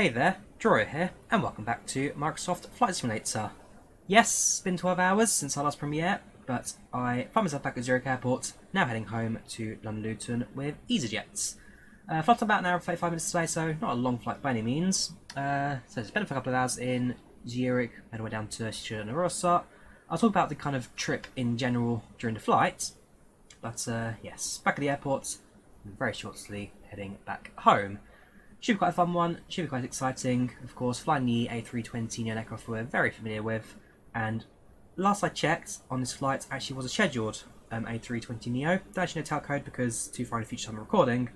Hey there, Drawyah here, and welcome back to Microsoft Flight Simulator. Yes, it's been 12 hours since our last premiere, but I found myself back at Zurich Airport, now heading home to London Luton with easyJet. Flight about an hour and 35 minutes today, so not a long flight by any means. So it's been for a couple of hours in Zurich, and we're down to Rossa. I'll talk about the kind of trip in general during the flight, but yes, back at the airport, and very shortly heading back home. Should be quite a fun one, should be quite exciting. Of course, flying the A320 aircraft we're very familiar with, and last I checked on this flight actually was a scheduled A320 Neo. Don't actually know tail code because too far in the future time of recording,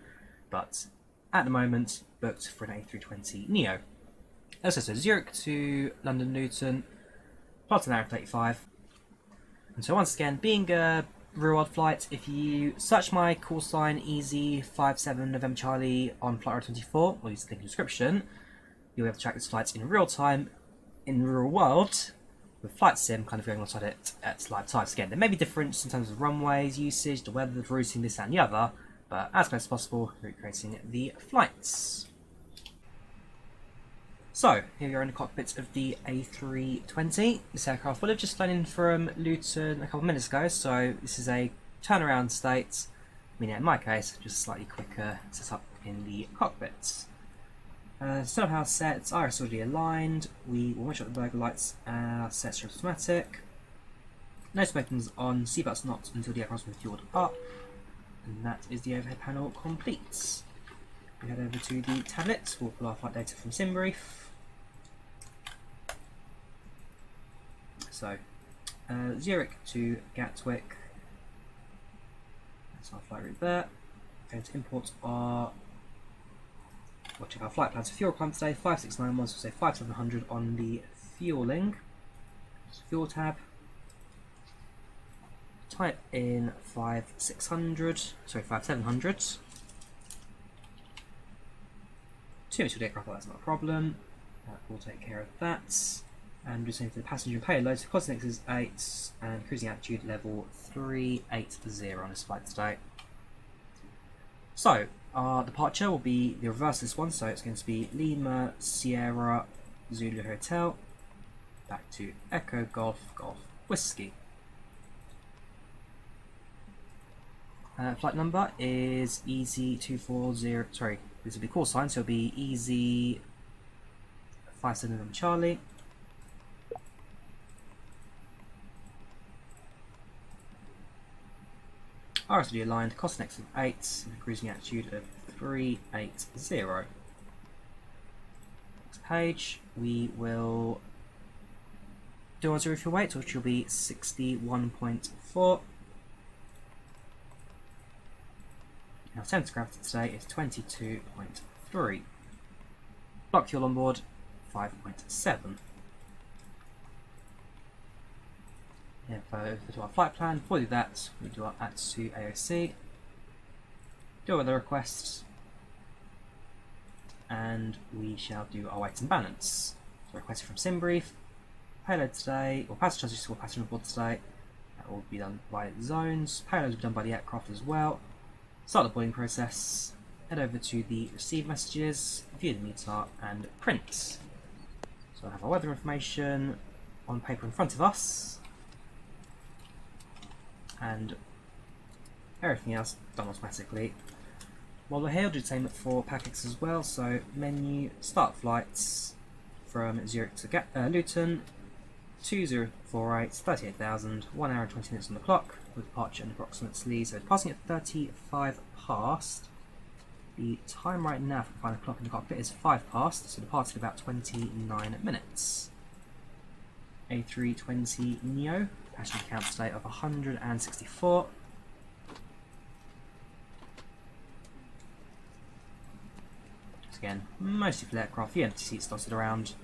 but at the moment booked for an A320 Neo. Also, so Zurich to London Luton, plotted an hour and 35. And so once again, being a real world flight, if you search my call sign EZ57 November Charlie on FlightRadar24, or use the link in the description, you'll be able to track this flight in real time, in real world, with Flight Sim kind of going alongside it at live times. Again, there may be difference in terms of runways, usage, the weather, the routing, this and the other, but as close as possible, recreating the flights. So, here we are in the cockpit of the A320. This aircraft will have just flown in from Luton a couple of minutes ago, so this is a turnaround state, meaning in my case, just slightly quicker setup in the cockpit. Still have our sets, iris already aligned, we will make sure the burglar lights are set to automatic. No smoking's on, seatbelts not until the aircraft's been fueled up, and that is the overhead panel complete. We head over to the tablet, we'll pull our flight data from SimBrief. So, Zurich to Gatwick, that's our flight route there. Going to import our, we'll check our flight plans for fuel requirements today, 5691, so say 5700 on the fueling. Fuel tab. Type in 5700. 2 minutes to aircraft, that's not a problem. We'll take care of that. And just saying for the passenger and payload, so Cosnex is 8 and cruising altitude level 380 on this flight today. So, our departure will be the reverse of this one, so it's going to be Lima, Sierra, Zulu Hotel, back to Echo Golf, Golf Whiskey. Flight number is EZ240, sorry, this will be call sign, so it'll be EZ57 Charlie. RSD aligned, cost next of 8, and cruising altitude of 380. Next page, we will do our zero fuel weight, which will be 61.4. Our center gravity today is 22.3. Block fuel on board, 5.7. Yeah, over to our flight plan. Before we do that, we do our ATSU AOC, do other requests, and we shall do our weight and balance. So requested from SimBrief, payload today, or passenger charges for passenger on board today. That will be done by zones. Payloads will be done by the aircraft as well. Start the boarding process, head over to the receive messages, view the meter, and print. So I have our weather information on paper in front of us, and everything else done automatically. While we're here, we'll do the same for PACX as well, so menu, start flights from Zurich to Luton, 2048, 38,000, 1 hour and 20 minutes on the clock, with departure and approximately, so it's passing at 35 past. The time right now for the final clock in the cockpit is 5 past, so departing about 29 minutes. A320 Neo, passenger count today of 164. Just again, mostly for the aircraft, the empty seats dotted around.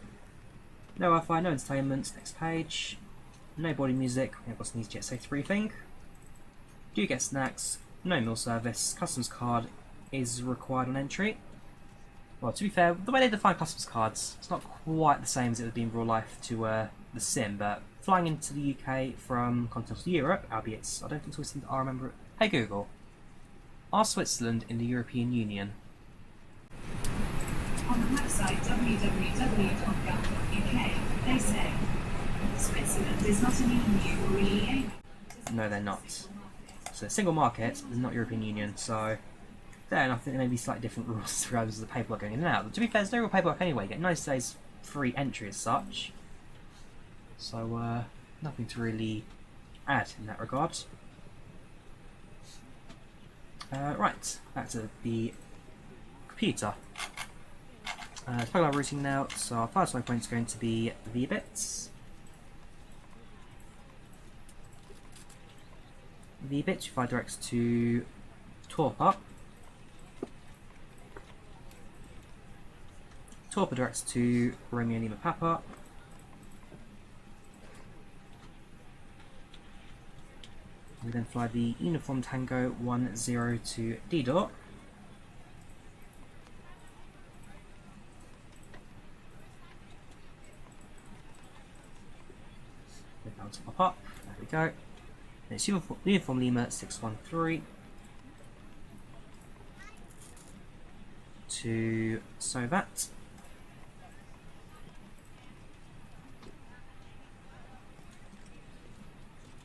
No Wi-Fi, no entertainment. Next page. No boarding music. We have got some easyJet safe briefing. Do you get snacks? No meal service. Customs card is required on entry. Well, to be fair, the way they define customs cards, it's not quite the same as it would be in real life to the sim, but flying into the UK from continental Europe, albeit I don't think it's always I remember it. Hey Google, are Switzerland in the European Union? On the website www.gov.uk, they say Switzerland is not an EU or EEA. No, they're not. So single market is not European Union, so fair enough. I think there may be slightly different rules regardless of the paperwork going in and out. But to be fair, there's no real paperwork anyway. You get 90 days free entry as such. So nothing to really add in that regard. Right, back to the computer. To plug our routing now, so our first waypoint is going to be VBits. VBits, you fly directs to Toolbar. Toolbar directs to Romeo Lima Papa. We then fly the Uniform Tango 10 to D-Dot. We're bound to pop up. There we go. And it's Uniform Lima 613 to Sovat.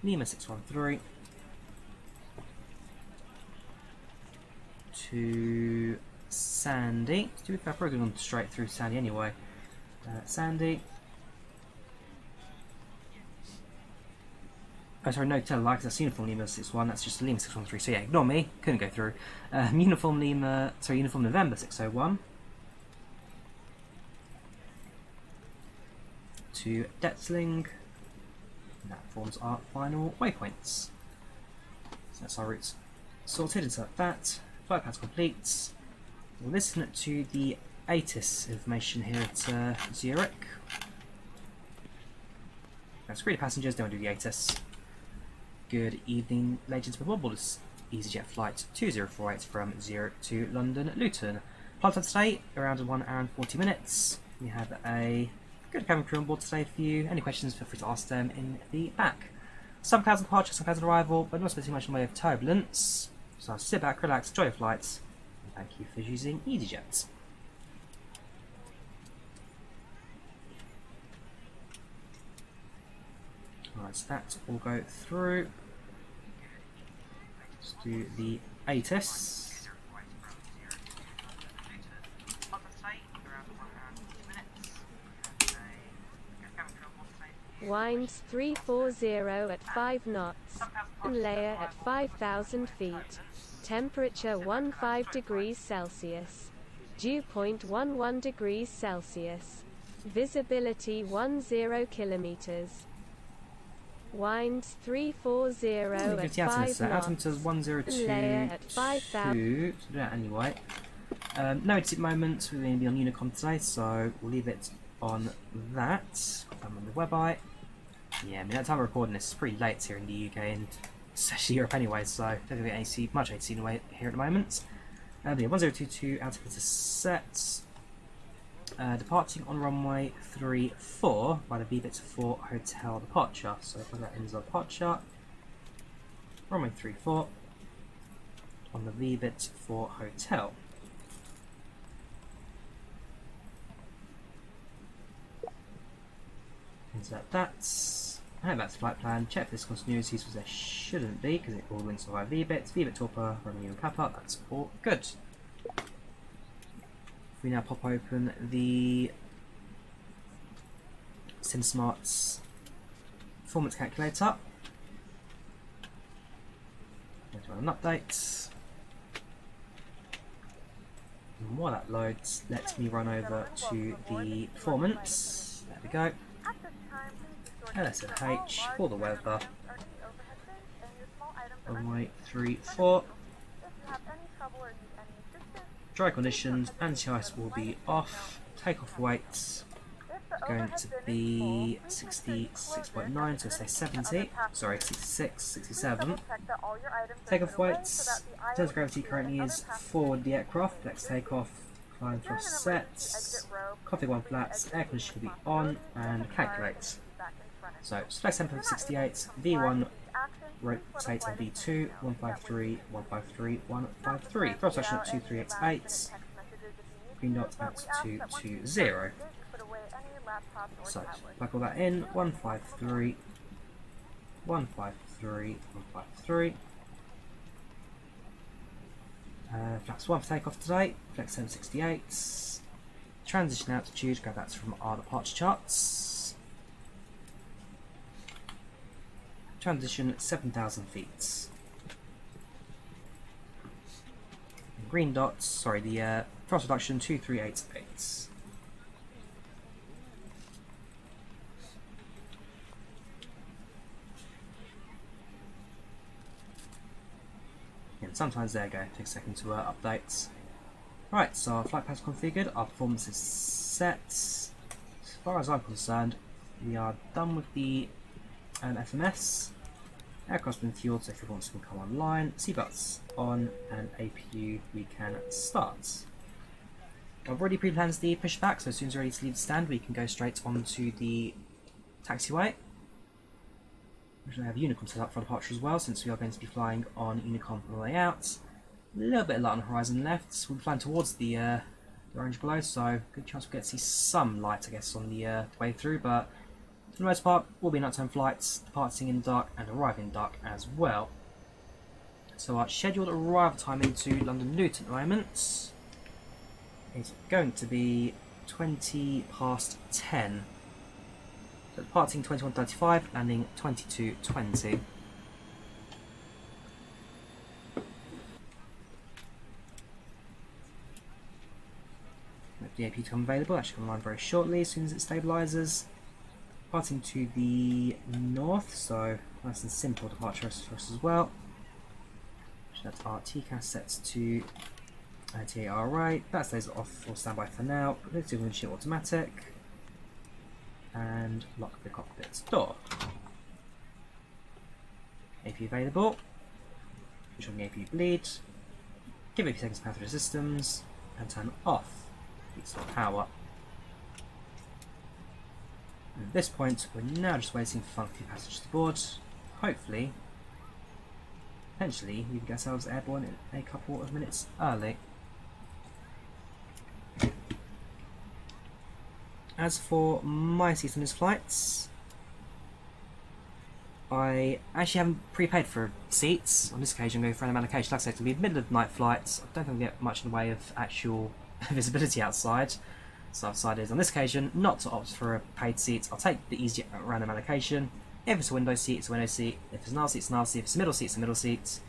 Lima 613 to Sandy. To be fair, I've probably gone straight through Sandy anyway. Sandy. Oh, sorry, no, tell like that's Uniform Lima 61. That's just Lima 613. So yeah, ignore me. Couldn't go through. Uniform November 601 to Detzling. And that forms our final waypoints. So that's our routes sorted. Insert that. Flight path complete. We'll listen to the ATIS information here at Zurich. That's great passengers, don't do the ATIS. Good evening, ladies and gentlemen. This easyJet flight 2048 from Zurich to London Luton. Flight time today around 1 hour and 40 minutes. We have a good cabin crew on board today for you. Any questions, feel free to ask them in the back. Some clouds on departure, some clouds on arrival, but not spending much in the way of turbulence. So sit back, relax, enjoy your flights, and thank you for using easyJet. Alright, so that will go through. Let's do the ATIS. Winds 340 at 5 knots. Layer at 5,000 feet. Temperature 15 degrees Celsius. Dew point 11 degrees Celsius. Visibility 10 kilometers. Winds 340 at 5 knots. Altimeter's 102. Layer at 5,000. Do that anyway. No exit moment. We're going to be on Unicom today, so we'll leave it on that. I'm on the WebEye. Yeah, I mean, that time of recording this is pretty late here in the UK and especially Europe anyway, so don't get much AC in the way here at the moment. But yeah, 1022 altimeter set. Departing on runway 34 by the VBits for hotel departure. So if that ends our departure, runway 34 on the VBits for hotel. Insert that. And that's flight plan. Check this continuities because there shouldn't be because it all links to our VBits. VBit Torpor, running and Kappa. That's all good. If we now pop open the SimSmart's performance calculator. Going to run an update. And while that loads, let me run over to the performance. There we go. LSFH for the weather. Runway 34. Dry conditions, anti-ice will be off. Takeoff weights going to be 66.9, so say 70. Sorry, 66, 67. Takeoff weights. Center of gravity currently is forward the aircraft. Let's take off. Climb thrust sets. Config 1 flats. Air conditioning will be on and calculate. So, flex tempo 68, V1 rotate on V2, 153, 153, 153. Thrust action at 2388. green dot at 220. So plug all that in, 153, 153, 153. Flaps 1 for takeoff today, flex 768. Transition altitude, grab that from our departure charts. Transition 7,000 feet. Green dots, sorry, the thrust reduction 2388. And sometimes there you go, takes a second to update. Right, so our flight path is configured, our performance is set. As far as I'm concerned, we are done with the FMS. Aircraft's been fueled, so fuel wants to come online. Seatbelts on, and APU we can start. I've already pre-planned the pushback, so as soon as we're ready to leave the stand, we can go straight onto the taxiway. We should have Unicom set up for departure as well, since we are going to be flying on Unicom on the way out. A little bit of light on the horizon left. We'll be flying towards the orange glow, so good chance we'll get to see some light, I guess, on the way through, but for the most part, will be nighttime flights, departing in dark and arriving in dark as well. So our scheduled arrival time into London Luton at the moment is going to be 20 past 10. So departing 21:35, landing 22:20. The AP to become available, that should come online very shortly as soon as it stabilises. Departing to the north, so nice and simple departure for us as well. That's our TCAS sets to TARA. That stays off for standby for now. Let's do windshield automatic and lock the cockpit door. AP available. Switch on the AP bleed. Give it a few seconds to power through the systems and turn off the power. At this point, we're now just waiting for a few passengers to board. Hopefully, potentially, we can get ourselves airborne in a couple of minutes early. As for my seat on this flight, I actually haven't prepaid for seats. On this occasion, I'm going for random allocation. Like I said, it's going to be middle of the night flights. I don't think we'll get much in the way of actual visibility outside. So I've decided on this occasion not to opt for a paid seat. I'll take the easyJet random allocation. If it's a window seat, it's a window seat. If it's an aisle seat, it's an aisle seat. If it's a middle seat, it's a middle seat.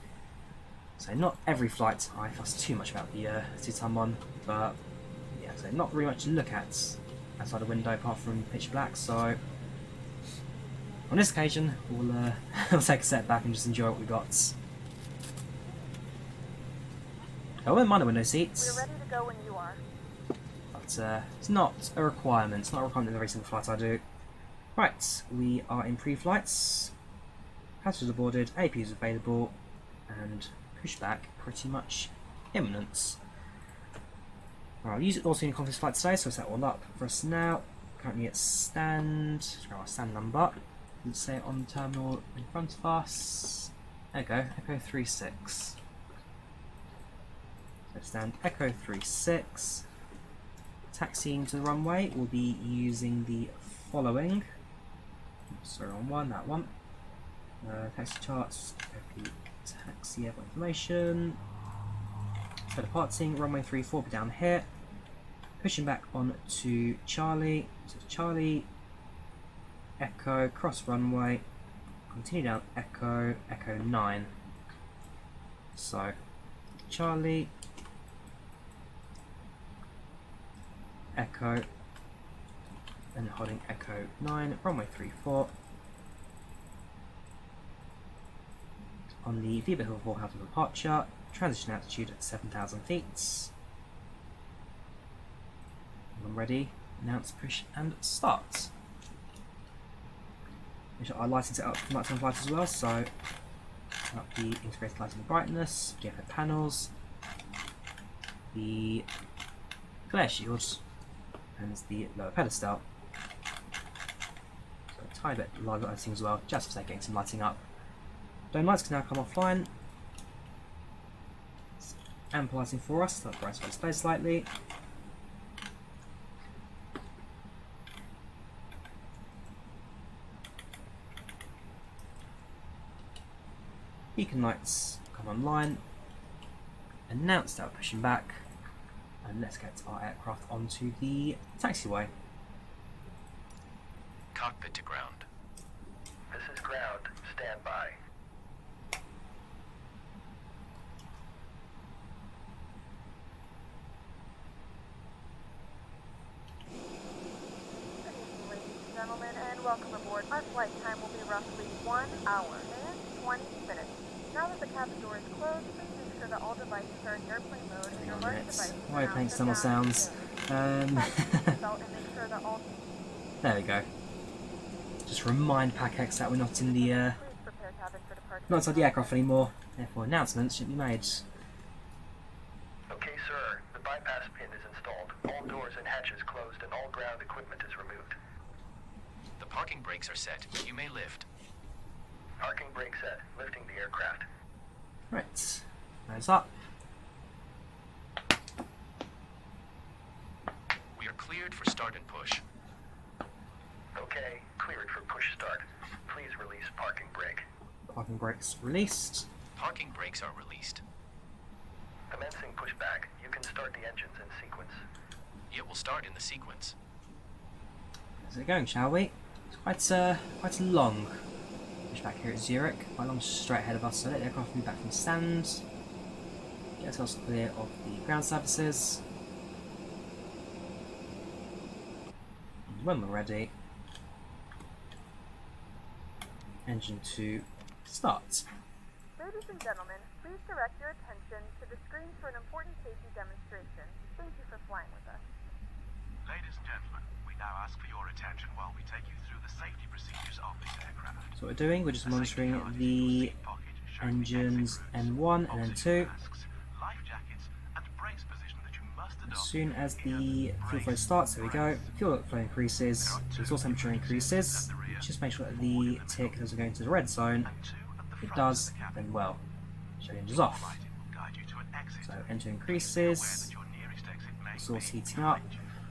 So not every flight I fuss too much about the seat I'm on, but yeah, so not really much to look at outside the window apart from pitch black. So on this occasion, we'll we'll take a step back and just enjoy what we got. I wouldn't mind the window seats. We're ready to go when you are. But it's not a requirement. It's not a requirement of every single flight I do. Right, we are in pre-flights. Passengers are boarded, AP is available, and pushback pretty much imminent. Right, I'll use it also in conference flight today, so I'll set all up for us now. Currently at stand. Let's grab our stand number. Let's say it on the terminal in front of us. There we go, Echo 36. So stand Echo 36. Taxiing to the runway, we'll be using the following. Sorry, on one, that one. Taxi charts, copy taxi airport information. So departing, runway 34, be down here. Pushing back on to Charlie. So Charlie, Echo, cross runway. Continue down Echo, Echo 9. So Charlie, Echo, and holding Echo 9, runway 34. On the VB Hill 4 out of departure, transition altitude at 7,000 feet. When ready, announce, push, and start. Make sure our lighting set up for nighttime flight as well, so turn up the integrated lighting brightness, GFF panels, the glare shields, and the lower pedestal. So a tiny bit of live lighting as well, just for sake of getting some lighting up. Dome lights can now come offline. Ample lighting for us, so that's brighten our display slightly. Beacon lights come online. Announce that we're pushing back. And let's get our aircraft onto the taxiway. Cockpit to ground. This is ground. Stand by. Ladies and gentlemen, and welcome aboard. Our flight time will be roughly 1 hour and 20 minutes. Now that the cabin door is closed, please make sure that all devices are in airplane mode and your large devices Why are playing similar sounds? There we go. Just remind PACX that we're not in the not inside the aircraft anymore. Therefore, announcements should be made. Okay, sir. The bypass pin is installed. All doors and hatches closed and all ground equipment is removed. The parking brakes are set. You may lift. Parking brake set. Lifting the aircraft. Right, nose up. We are cleared for start and push. Okay, cleared for push start. Please release parking brake. Parking brakes released. Parking brakes are released. Commencing pushback. You can start the engines in sequence. It will start in the sequence. Let's get going, shall we? It's quite a long pushback here at Zurich. Quite a long straight ahead of us, so let the aircraft move back from stand. Get ourselves clear of the ground surfaces. And when we're ready, engine 2 start. Ladies and gentlemen, please direct your attention to the screen for an important safety demonstration. Thank you for flying with us. Ladies and gentlemen, we now ask for your attention while we take you through the safety procedures of this aircraft. So what we're doing, we're just monitoring the engines N1 and N2. As soon as the fuel flow starts, there we go, fuel flow increases, exhaust temperature increases. Just make sure that the tick doesn't go into the red zone. If it does, then well, show the engines off. So N2 increases, exhaust heating up,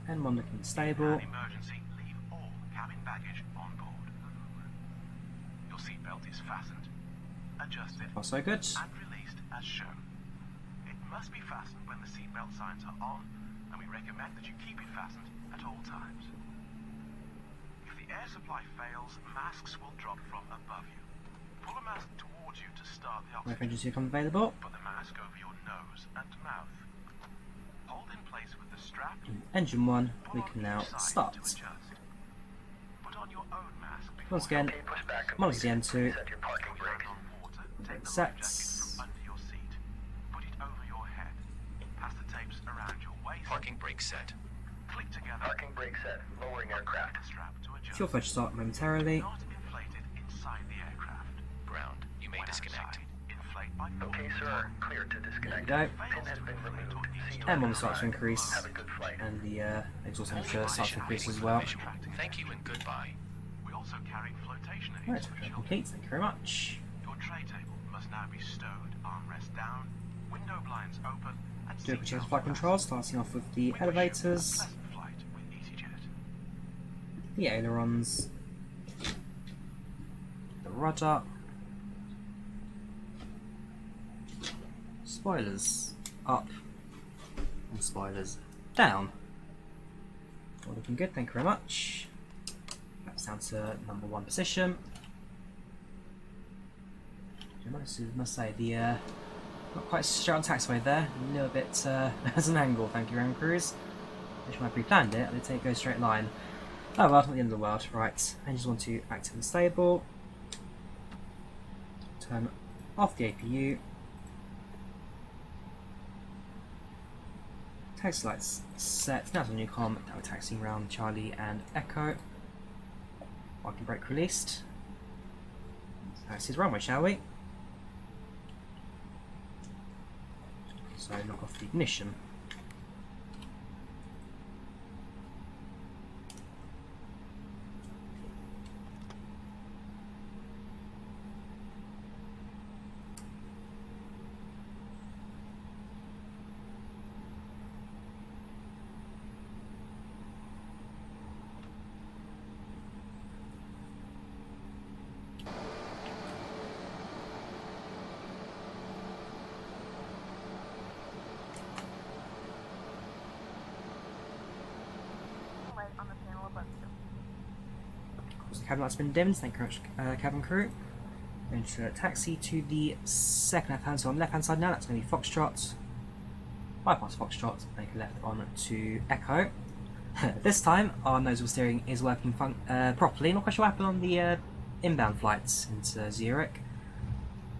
N1 looking stable. Your seatbelt is fastened, adjusted, Also good. and released as shown. It must be fastened when the seatbelt signs are on, and we recommend that you keep it fastened at all times. If the air supply fails, masks will drop from above you. Pull a mask towards you to start the When oxygen. engines come available. Put the mask over your nose and mouth. Hold in place with the strap. Engine 1, we Pull can on now each side start. to adjust. Put on your own mask before Once again, Okay, pushback monitor the completed. N2, Set your parking brake. on water, take the life sets. jacket from under your seat. Put it over your head. Pass the tapes around your waist. Parking brakes set. Click together. Parking brake set. Lowering aircraft. The strap to adjust. Fuel flow should start momentarily. Not inflated inside the aircraft. Ground. You may When disconnect. outside, inflate by Okay, sir. Cleared to There we disconnect. go. Pin has been removed. See you M1 inside. starts to increase, Have a good flight. and the exhaust Only temperature starts to position increase waiting as for well. visual. Thank you and goodbye. We also carry flotation aids Right, for we're children. complete, thank you very much. Your tray table must now be stowed, armrest down, window blinds open, and Do a quick check of seatbelts flight control, starting off with the We wish you elevators, a pleasant flight with easyJet. the ailerons, the rudder, spoilers up, and spoilers down. All looking good, thank you very much. That's down to number 1 position. I must say, the not quite straight on taxiway there, a little bit as an angle, thank you, Ground Crews. Wish I pre-planned it, I'd take go straight line. Oh well, not the end of the world. Right, engines 1, 2 active and stable. Turn off the APU. Taxi lights set. Now it's on new comm. Now we're taxiing around Charlie and Echo. Parking brake released. Taxi the runway, shall we? So knock off the ignition. Of course, the cabin light's been dimmed. Thank you very much, cabin crew. Going to taxi to the second left-hand, so on the left-hand side now. That's going to be Foxtrot. Bypass Foxtrot. Make a left on to Echo. This time, our nozzle steering is working properly. Not quite sure what happened on the inbound flights into Zurich.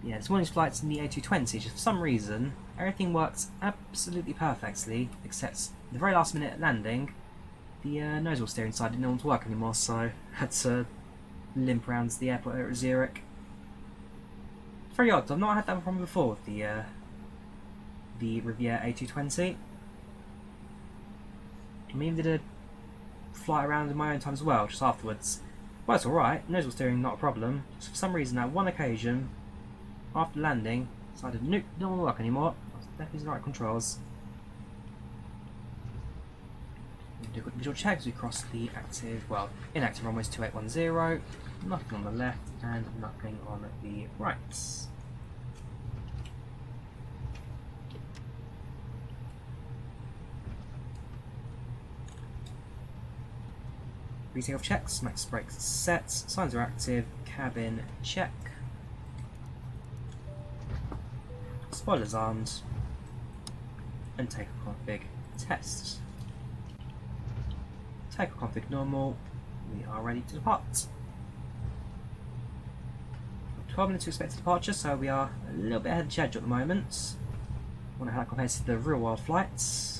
Yeah, this morning's flights in the A320, just for some reason, everything worked absolutely perfectly, except the very last minute landing, the nozzle steering side didn't want to work anymore, so I had to limp around to the airport there at Zurich. It's very odd, I've not had that problem before with the Riviera A220. I mean, did a flight around in my own time as well, just afterwards. Well, it's alright, nozzle steering not a problem, just for some reason at one occasion, after landing, decided nope, don't want to work anymore. That's definitely the right controls. We'll do a quick visual check as we cross the inactive runways 2810. Nothing on the left and nothing on the right. Pre-takeoff checks, max brakes set, signs are active, cabin check. Spoilers armed, and takeoff config test. Takeoff config normal, we are ready to depart. 12 minutes to expected departure, so we are a little bit ahead of schedule at the moment. I wonder how that compares to the real world flights.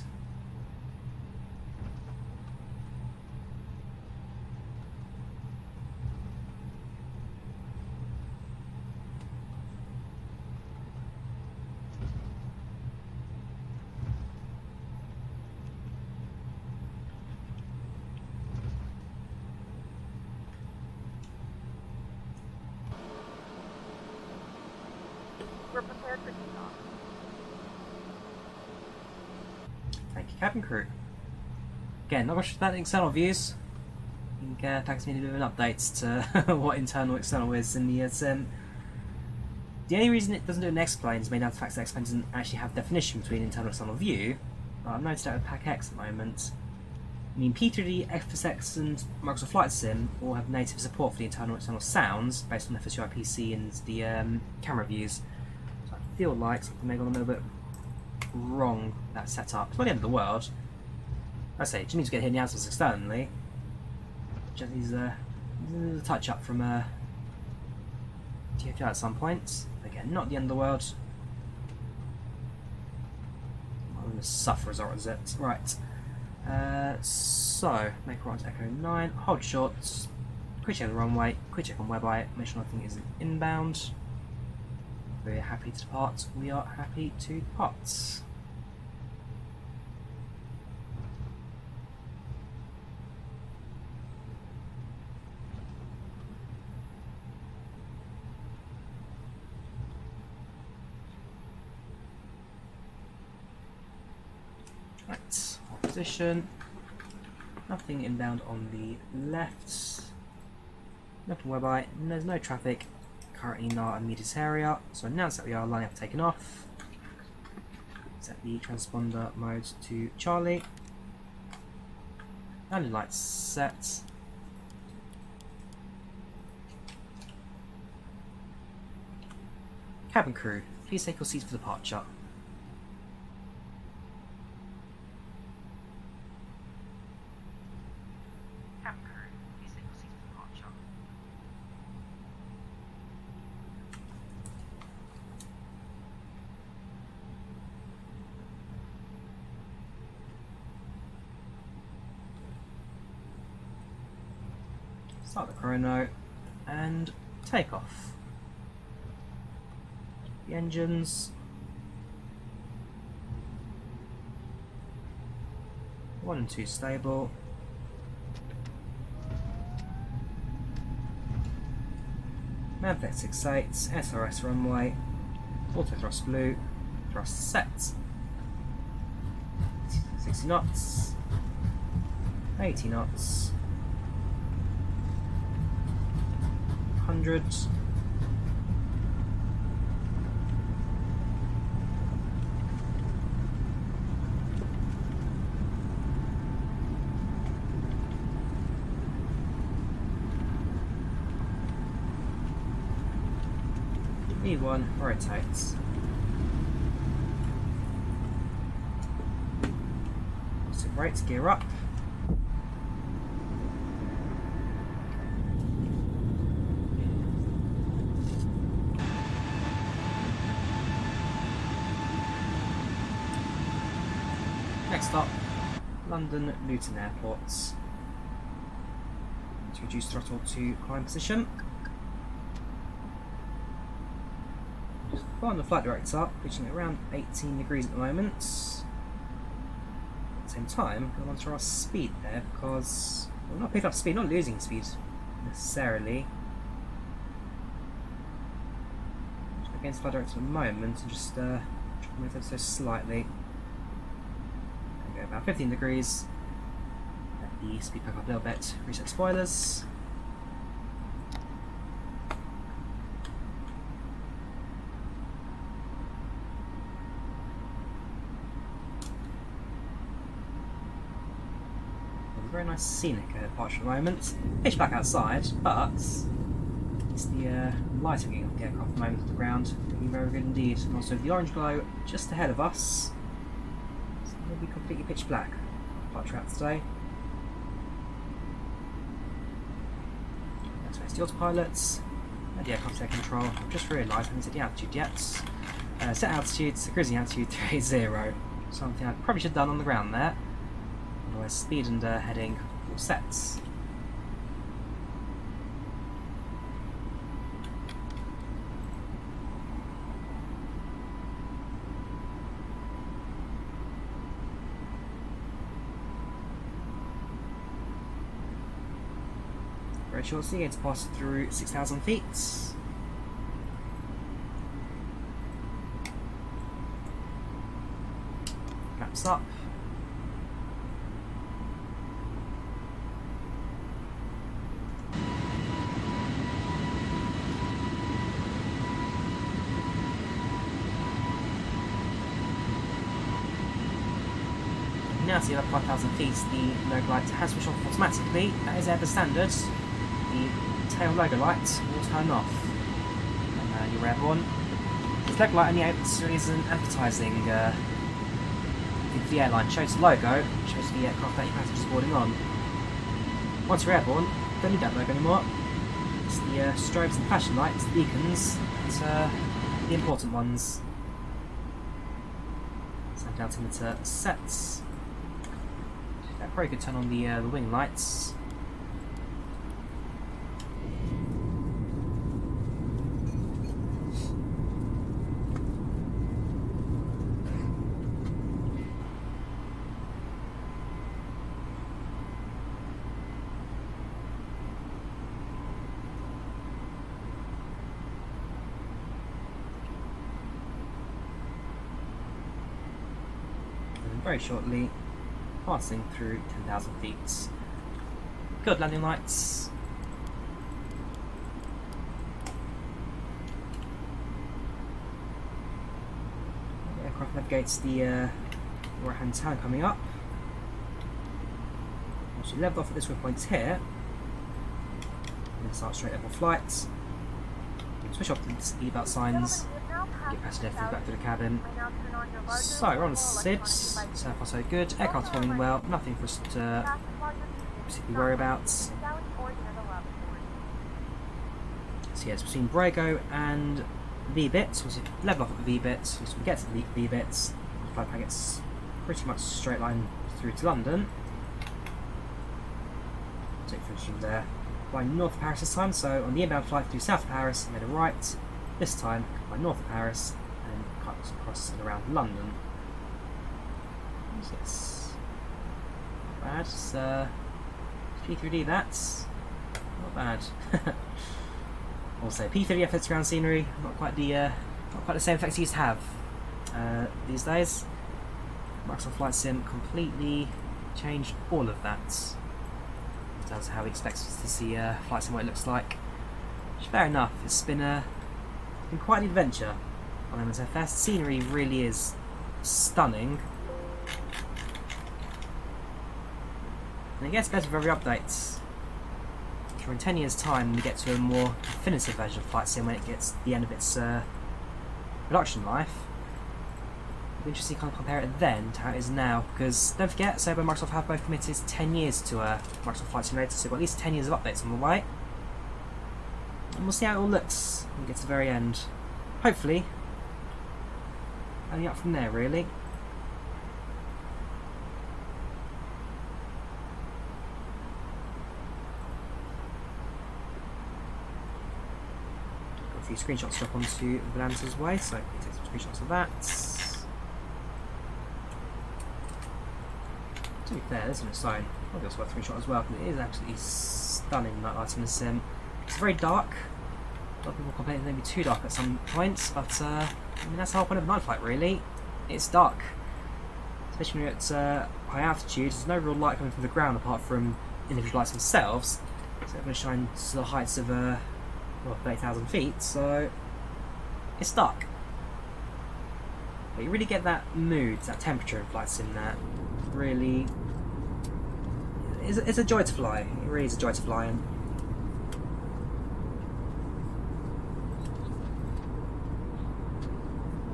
We're prepared for takeoff. Thank you, cabin crew. Again, not much about the external views. I think thanks me a bit of an update to what internal external is in the sim. The only reason it doesn't do an X-plane is made out of the fact that X-plane doesn't actually have definition between internal and external view. I've noticed that with PACX at the moment. I mean, P3D, FSX and Microsoft Flight Sim all have native support for the internal and external sounds based on FSUI PC and the camera views. So I feel like something may have gone a little bit wrong with that setup. It's not the end of the world. I say, it just means we get hit in the answers externally. Just needs a touch up from TFDi at some point. Again, not the end of the world. I'm going to suffer as is it. Right. So, make a right to Echo 9, hold short, quick check the runway, quick check on WebEye, make sure nothing is inbound. We're happy to depart. We are happy to depart. Right, our position. Nothing inbound on the left. Nothing whereby there's no traffic currently in our immediate area. So announce that we are lining up for taking off. Set the transponder mode to Charlie. Landing lights set. Cabin crew, please take your seats for departure. Start the chrono and take off. The engines. 1 and 2 stable. Manflex 68, SRS runway, auto thrust blue, thrust set. 60 knots, 80 knots. 100. 21, rotate. So brakes, gear up. Next stop, London Luton airports. To reduce throttle to climb position. Just find the flight director, reaching around 18 degrees at the moment. At the same time, we'll monitor our speed there because we're not picking up speed, not losing speed necessarily. Just against the flight director at the moment and just move it so slightly. There we go, about 15 degrees. Let the speed back up a little bit. Reset spoilers. Very nice scenic departure at the moment. Pitch black outside, but it's the lighting of the aircraft at the moment at the ground. Looking very good indeed. And also the orange glow just ahead of us. So it will be completely pitch black. Flight track today. That's the autopilot. And the aircraft air control. I've just realised I haven't set the altitude yet. Set altitude, cruising altitude 380. Something I probably should have done on the ground there. Otherwise, speed and heading all sets. Very shortly, going to pass through 6,000 feet. Flaps up. Now see about 5,000 feet, the logo light has switched off automatically. That is Airbus standard. The tail logo light will turn off. And you're airborne. This logo light only is an advertising. If the airline shows the logo, shows the aircraft that your passengers are boarding on. Once you're airborne, don't need that logo anymore. It's the strobes and flashing lights, the beacons, and the important ones. Sound altimeter sets. That probably could turn on the wing lights. And very shortly, passing through 10,000 feet. Good landing lights. The aircraft navigates the right hand turn coming up. Once you level off at this waypoint here, then start straight level flight. Switch off the speed belt signs. Get passenger food back to the cabin. So we're on the SID, so far so good. Aircraft's performing well, nothing for us to particularly worry about. So yes, between Brago and V-bits, once you level off at the V-bits, once we get to the V-bits, the flight path gets pretty much straight line through to London. Take from there. Flying north of Paris this time, so on the inbound flight through south of Paris, I made a right. This time, by north of Paris, and cut across and around London. Yes. Not bad. It's P3D, that's not bad. Also, P30 effects ground scenery, not quite the same effects you used to have these days. Microsoft Flight Sim completely changed all of that. That's how he expects us to see Flight Sim what it looks like. Which, fair enough, it's been quite an adventure on MSFS. Scenery really is stunning. And it gets better with every update. So in 10 years' time we get to a more definitive version of Flight Sim when it gets to the end of its production life. It'll be interesting to kind of compare it then to how it is now, because don't forget, Sobo and Microsoft have both committed 10 years to Microsoft Flight Simulator, so we've got at least 10 years of updates on the way. And we'll see how it all looks when we get to the very end. Hopefully, only up from there, really. Got a few screenshots up onto Volanta's way, so we take some screenshots of that. To be fair, this is its own. I'll be worth a screenshot as well, because it is absolutely stunning night lighting in the sim. It's very dark. A lot of people complain it may be too dark at some points, but I mean that's the whole point of a night flight, really. It's dark, especially when you're at high altitude. There's no real light coming from the ground apart from individual lights themselves. So they're going to shine to the heights of 30,000 feet. So it's dark, but you really get that mood, that temperature in flight sim that really it's a joy to fly. It really is a joy to fly in.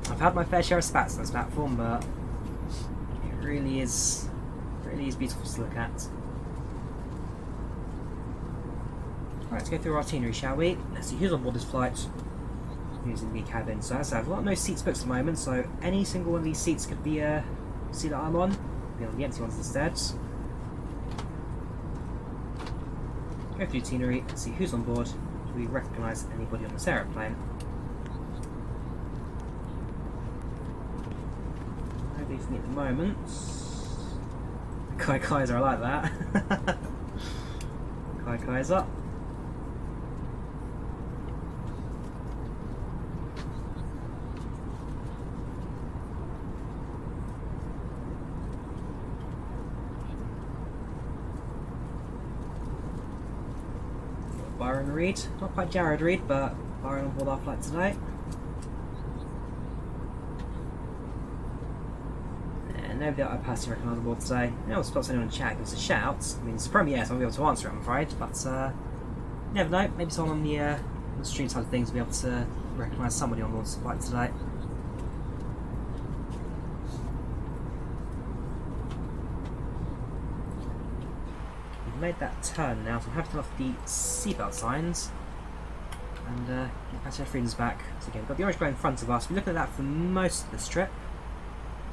I've had my fair share of spats on this platform, but it really is beautiful to look at. Alright, let's go through our itinerary, shall we? Let's see who's on board this flight using the cabin. So as I said, I've got no seats booked at the moment, so any single one of these seats could be a seat that I'm on. Be on the empty ones instead. Go through the itinerary and see who's on board. Do we recognise anybody on this aeroplane? For me at the moment. Kai Kaiser, I like that. Kai Kaiser. Byron Reed, not quite Jared Reed, but Byron on board our flight today. Nobody that I personally recognise on board today. I always spots anyone in the chat gives a shout. I mean, it's a premiere, so I won't be able to answer it, I'm afraid. But you never know. Maybe someone on the stream side of things will be able to recognise somebody on board the flight today. We've made that turn now, so I'm happy to turn off the seatbelt signs and get passenger freedoms back. So again, we've got the orange glow in front of us. We're looking at that for most of this trip.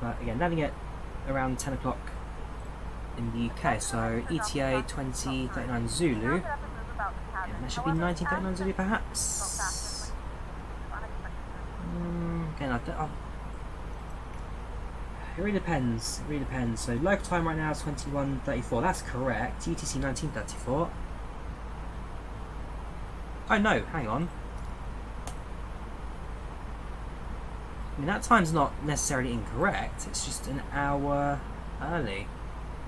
But again, landing at around 10 o'clock in the UK, so ETA 2039 Zulu, and that should be 1939 Zulu perhaps. Again, it really depends, so local time right now is 21:34, that's correct, UTC 19:34. Oh no, hang on. I mean, that time's not necessarily incorrect, it's just an hour early.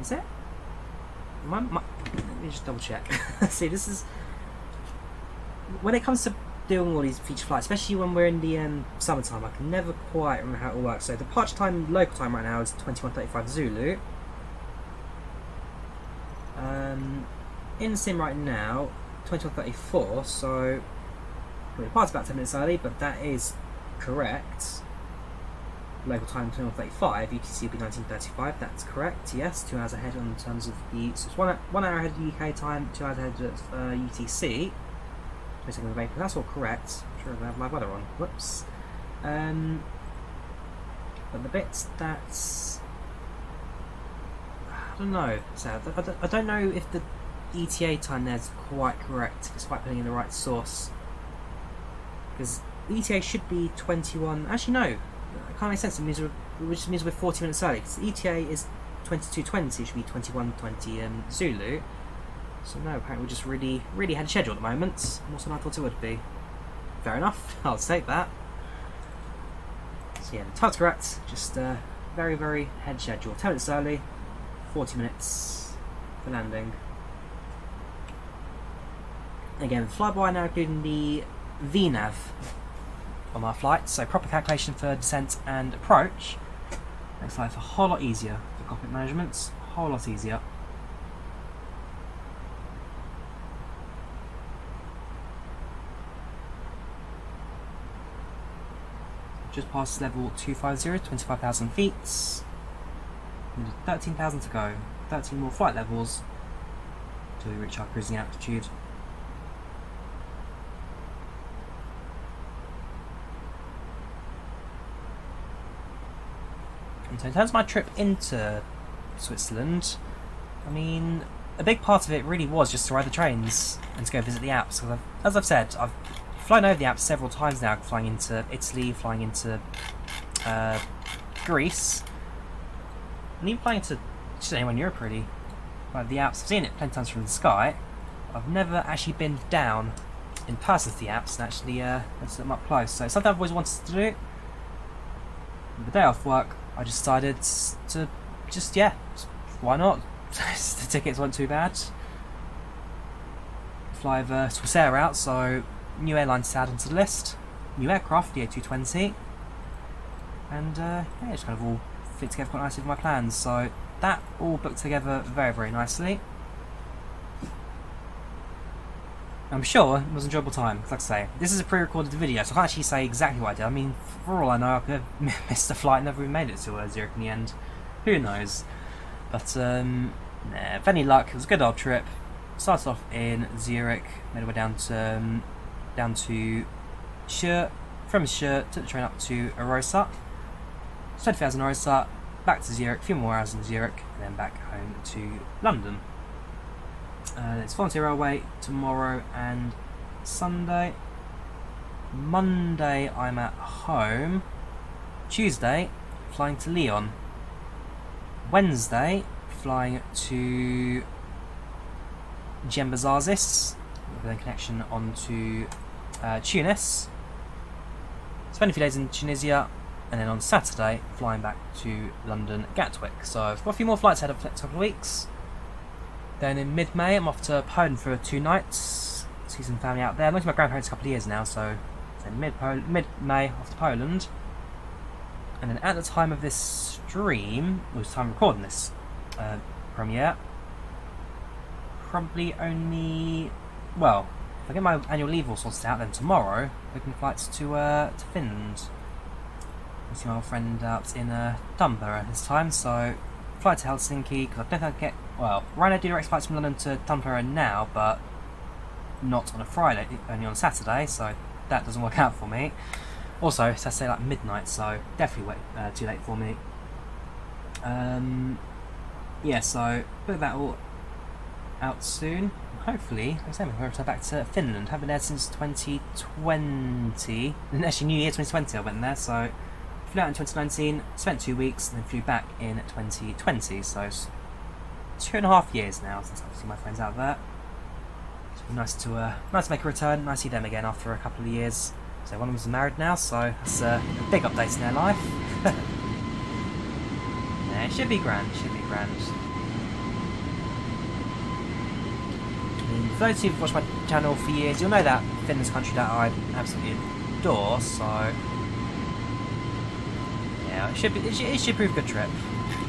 Is it? Let me just double check. See, this is... When it comes to doing all these feature flights, especially when we're in the summertime, I can never quite remember how it all works. So departure time, local time right now is 21:35 Zulu. In the sim right now, 21:34, so... We departed about 10 minutes early, but that is correct. Local time 21:35, UTC will be 19:35, that's correct, yes, 2 hours ahead in terms of the... So it's 1 hour ahead of the UK time, 2 hours ahead of UTC. That's all correct. I'm sure I have live weather on, whoops. But the bits that's... I don't know, so I don't know if the ETA time there's quite correct, despite putting in the right source. Because the ETA should be 21... Actually no, it can't make sense, which means we're 40 minutes early, because the ETA is 22:20, it should be 21:20 Zulu. So no, apparently we're just really ahead of schedule at the moment, more than I thought it would be. Fair enough, I'll take that. So yeah, the time's correct, just very ahead of schedule. 10 minutes early, 40 minutes for landing. Again, FlyByWire now including the VNAV on our flight, so proper calculation for descent and approach. Makes life a whole lot easier for cockpit management, a whole lot easier. just past level 250, 25,000 feet. 13,000 to go. 13 more flight levels until we reach our cruising altitude. And so in terms of my trip into Switzerland, I mean, a big part of it really was just to ride the trains and to go visit the Alps. Because as I've said, I've flown over the Alps several times now, flying into Italy, flying into Greece, and even flying into just anywhere in Europe really. Like the Alps, I've seen it plenty of times from the sky. I've never actually been down in person to the Alps and actually looked them up close. So it's something I've always wanted to do. The day off work, I just decided to why not? The tickets weren't too bad. Fly the Swissair out, so new airlines to add onto the list. New aircraft, the A320. And yeah, it just kind of all fit together quite nicely with my plans. So that all booked together very, very nicely. I'm sure it was an enjoyable time, because like I say, this is a pre-recorded video, so I can't actually say exactly what I did. I mean, for all I know, I could have missed the flight and never even made it to Zurich in the end. Who knows? But, nah, with any luck, it was a good old trip. Started off in Zurich, made our way down to Schur. From Schur, took the train up to Arosa. 20 hours in Arosa, back to Zurich, a few more hours in Zurich, and then back home to London. It's Volanta Railway tomorrow and Sunday. Monday I'm at home. Tuesday flying to Lyon. Wednesday flying to Gembazazis with a connection onto Tunis. Spend a few days in Tunisia, and then on Saturday flying back to London Gatwick. So I've got a few more flights ahead of the next couple of weeks. Then in mid-May, I'm off to Poland for 2 nights. See some family out there. I'm with my grandparents a couple of years now, so mid-May off to Poland. And then at the time of this stream, it was the time of recording this premiere, probably only, well, if I get my annual leave all sorted out, then tomorrow, booking flights to Finland. I see my old friend out in Tampere this time, so fly to Helsinki, because I don't think I'd get, well, Ryanair do direct flights from London to Tampere now, but not on a Friday, only on Saturday, so that doesn't work out for me. Also, it's Saturday like midnight, so definitely too late for me. Yeah, so put that all out soon. Hopefully, like I say, we'll return back to Finland. Haven't been there since 2020. Actually, New Year 2020 I went there, so flew out in 2019, spent 2 weeks, and then flew back in 2020. So it's 2.5 years now since I've seen my friends out there. It's been nice to make a return. Nice to see them again after a couple of years. So one of them's married now, so that's a big update in their life. Yeah, it should be grand. Should be grand. I mean, for those who've watched my channel for years, you'll know that Finland's a country that I absolutely adore. So yeah, it should prove a good trip.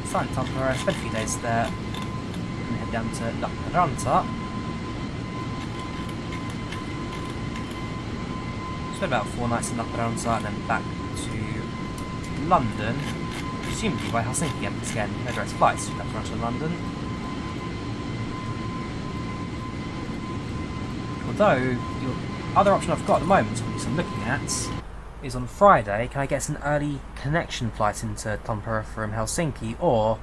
Starting in Tampere, spent a few days there, and head down to Volanta. Spent about 4 nights in Volanta, and then back to London, presumably by Helsinki again, because again, no direct flights to Volanta and London. Although, the other option I've got at the moment, which I'm looking at, is on Friday, can I get an early connection flight into Tampere from Helsinki, or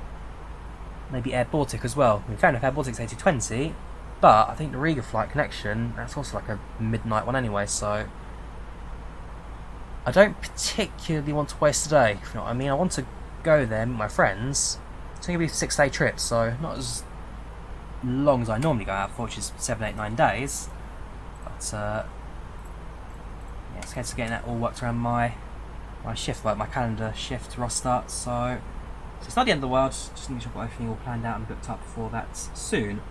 maybe Air Baltic as well. I mean, fair enough, Air Baltic's A220, but I think the Riga flight connection, that's also like a midnight one anyway, so I don't particularly want to waste a day, if you know what I mean. I want to go there with my friends. It's going to be a 6-day trip, so not as long as I normally go out for, which is 7, 8, 9 days. But yeah, it's a case of getting that all worked around my shift, like my calendar shift roster. So it's not the end of the world. Just need to get everything all planned out and booked up for that soon.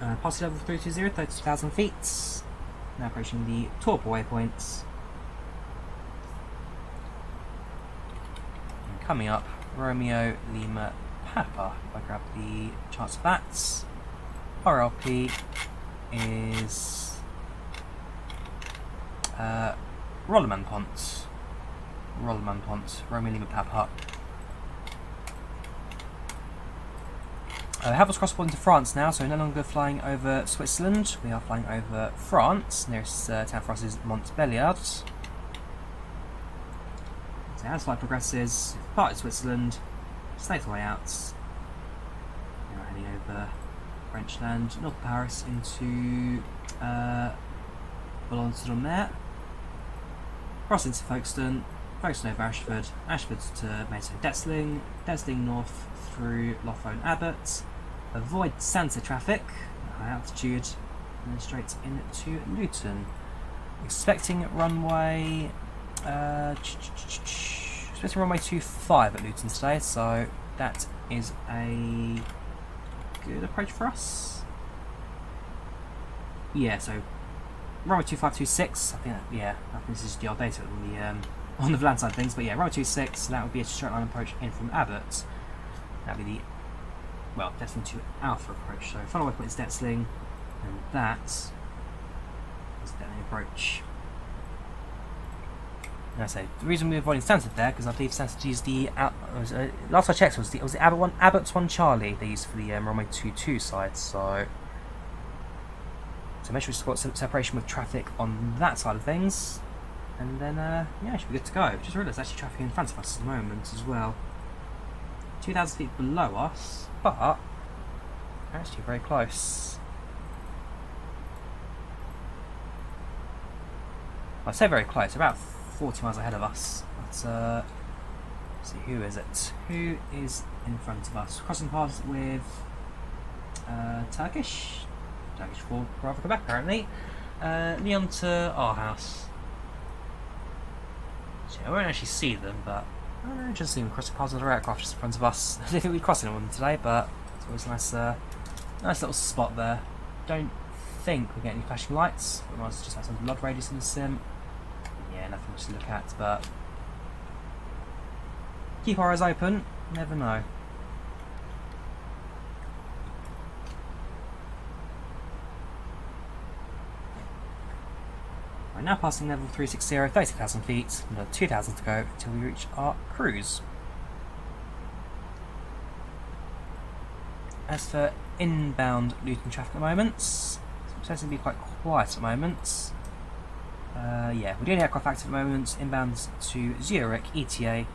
Passing level 320, 32,000 feet. Now approaching the Toolbar waypoints. And coming up, Romeo Lima Papa. If I grab the charts of that. RLP is Rollerman Pont. Rollerman-Pont, Romeo Lima Papa. We have us crossed into France now, so we're no longer flying over Switzerland. We are flying over France. Nearest town for us is Montbéliard. So as flight progresses, part of Switzerland, stay the way out. Now heading over French land, North Paris into Volanta, cross into Folkestone, Folkestone over Ashford, Ashford to Maidstone Detzling, Detzling north through Lothar and Abbott, avoid Santa traffic, high altitude, and then straight into Luton. Expecting runway expecting runway 25 at Luton today, so that is a good approach for us. Yeah, so runway 2526, I think that, yeah, I think this is the old data on the Volanta side of things, but yeah, runway 26, so that would be a straight line approach in from Abbott. That would be the, well, Detzling to Alpha approach. So final waypoint is Detzling, and that is the Detzling approach. And I say the reason we're avoiding Stansted there because I believe Stansted used the last I checked was the Abbott's one Charlie they used for the runway 22 side. So make sure we've got some separation with traffic on that side of things, and then yeah, should be good to go. Just realised there's actually traffic in front of us at the moment as well. 2,000 feet below us, but actually very close. I say very close, about 40 miles ahead of us. But let's see, who is it? Who is in front of us? Crossing paths with Turkish for Quebec apparently. Lyon to our house. So I won't actually see them, but I don't know, just see them crossing paths with our aircraft just in front of us. I don't think we'd cross anyone today, but it's always a nice little spot there. Don't think we get any flashing lights. We might just have some blood radius in the sim. Yeah, nothing much to look at, but keep our eyes open, never know. We're now passing level 360, 30,000 feet, another 2,000 to go until we reach our cruise. As for inbound Luton traffic at the moment, it's supposed to be quite quiet at the moment. Yeah, we're doing aircraft active at the moment. Inbound to Zurich, ETA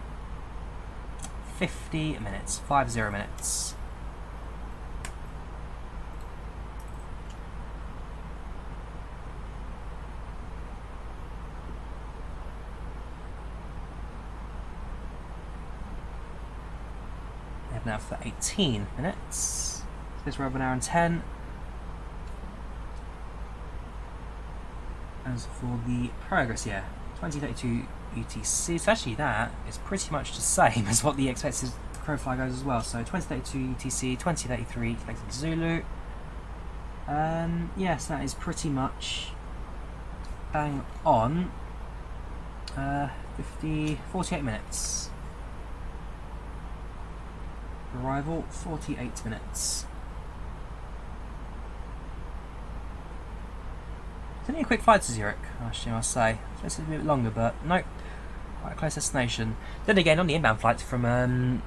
50 minutes, 50 minutes. Now for 18 minutes. This we're over an hour and 10. As for the progress, yeah, 2032 UTC. So actually that is pretty much the same as what the expected crow fly goes as well. So 2032 UTC, 2033 expected Zulu. Yes, that is pretty much bang on. 48 minutes. Arrival 48 minutes. It's only a quick flight to Zurich, actually, I must say. It's supposed to be a bit longer, but nope. Quite a close destination. Then again, on the inbound flight from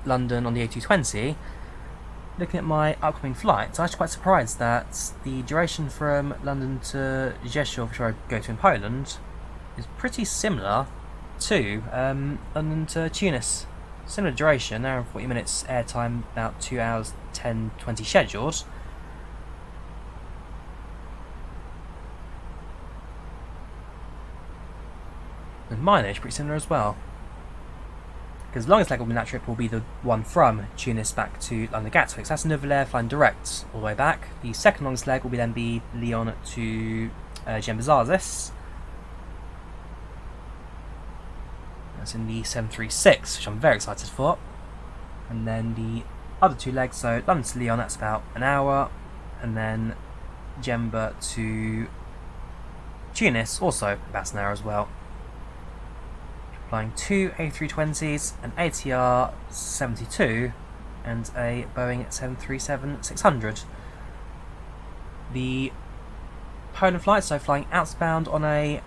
London on the A320, looking at my upcoming flights, I'm actually quite surprised that the duration from London to Rzeszów, which I go to in Poland, is pretty similar to London to Tunis. Similar duration, an hour and 40 minutes airtime, about 2 hours 10-20 scheduled. And mileage pretty similar as well. Because the longest leg on that trip will be the one from Tunis back to London Gatwick. So that's another air flying direct all the way back. The second longest leg will then be Lyon to Gembazazis. That's in the 736, which I'm very excited for. And then the other two legs, so London to Lyon, that's about an hour. And then Gemba to Tunis, also about an hour as well. Flying two A320s, an ATR 72 and a Boeing 737-600. The Poland flight, so flying outbound on a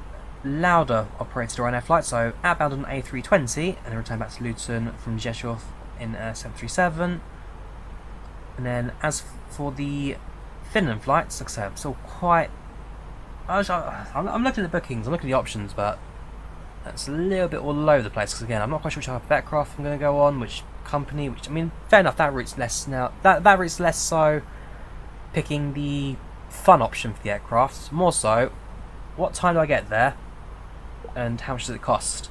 Lauda operated Ryanair flight, so outbound on A320 and then return back to Luton from Rzeszów in 737. And then as for the Finland flights, like I said, I'm still quite... I'm looking at the bookings, I'm looking at the options, but that's a little bit all over the place, because again, I'm not quite sure which type of aircraft I'm going to go on, which company, which, I mean, fair enough, that route's less now, that route's less so picking the fun option for the aircraft, more so, what time do I get there, and how much does it cost?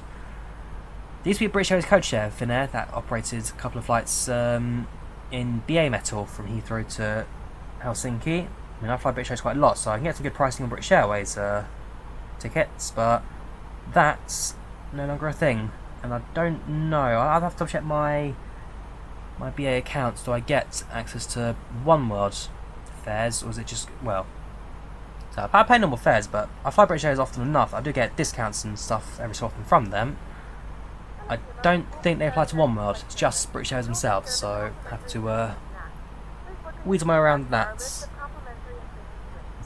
There used to be a British Airways code share Finnair that operated a couple of flights in BA metal from Heathrow to Helsinki. I mean, I fly British Airways quite a lot, so I can get some good pricing on British Airways tickets, but that's no longer a thing, and I don't know. I'll have to check my BA accounts. Do I get access to One World fares, or is it just, well, so I pay normal fares, but I fly British Airways often enough. I do get discounts and stuff every so often from them. I don't think they apply to One World. It's just British Airways themselves, so I have to weasel my way around that.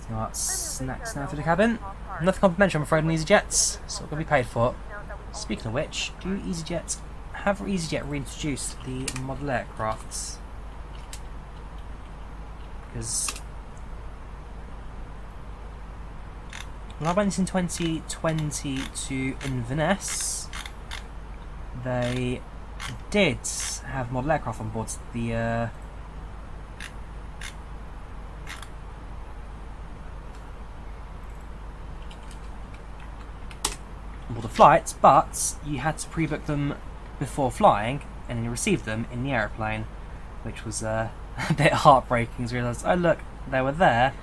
Alright, snacks now for the cabin. Nothing complimentary, I'm afraid, on easyJet. So going to be paid for. Speaking of which, have easyJet reintroduced the model aircrafts? Because when I went in 2020 to Inverness, they did have model aircraft on board. The the flights, but you had to pre-book them before flying, and then you received them in the aeroplane, which was a bit heartbreaking. As I realised, oh look, they were there.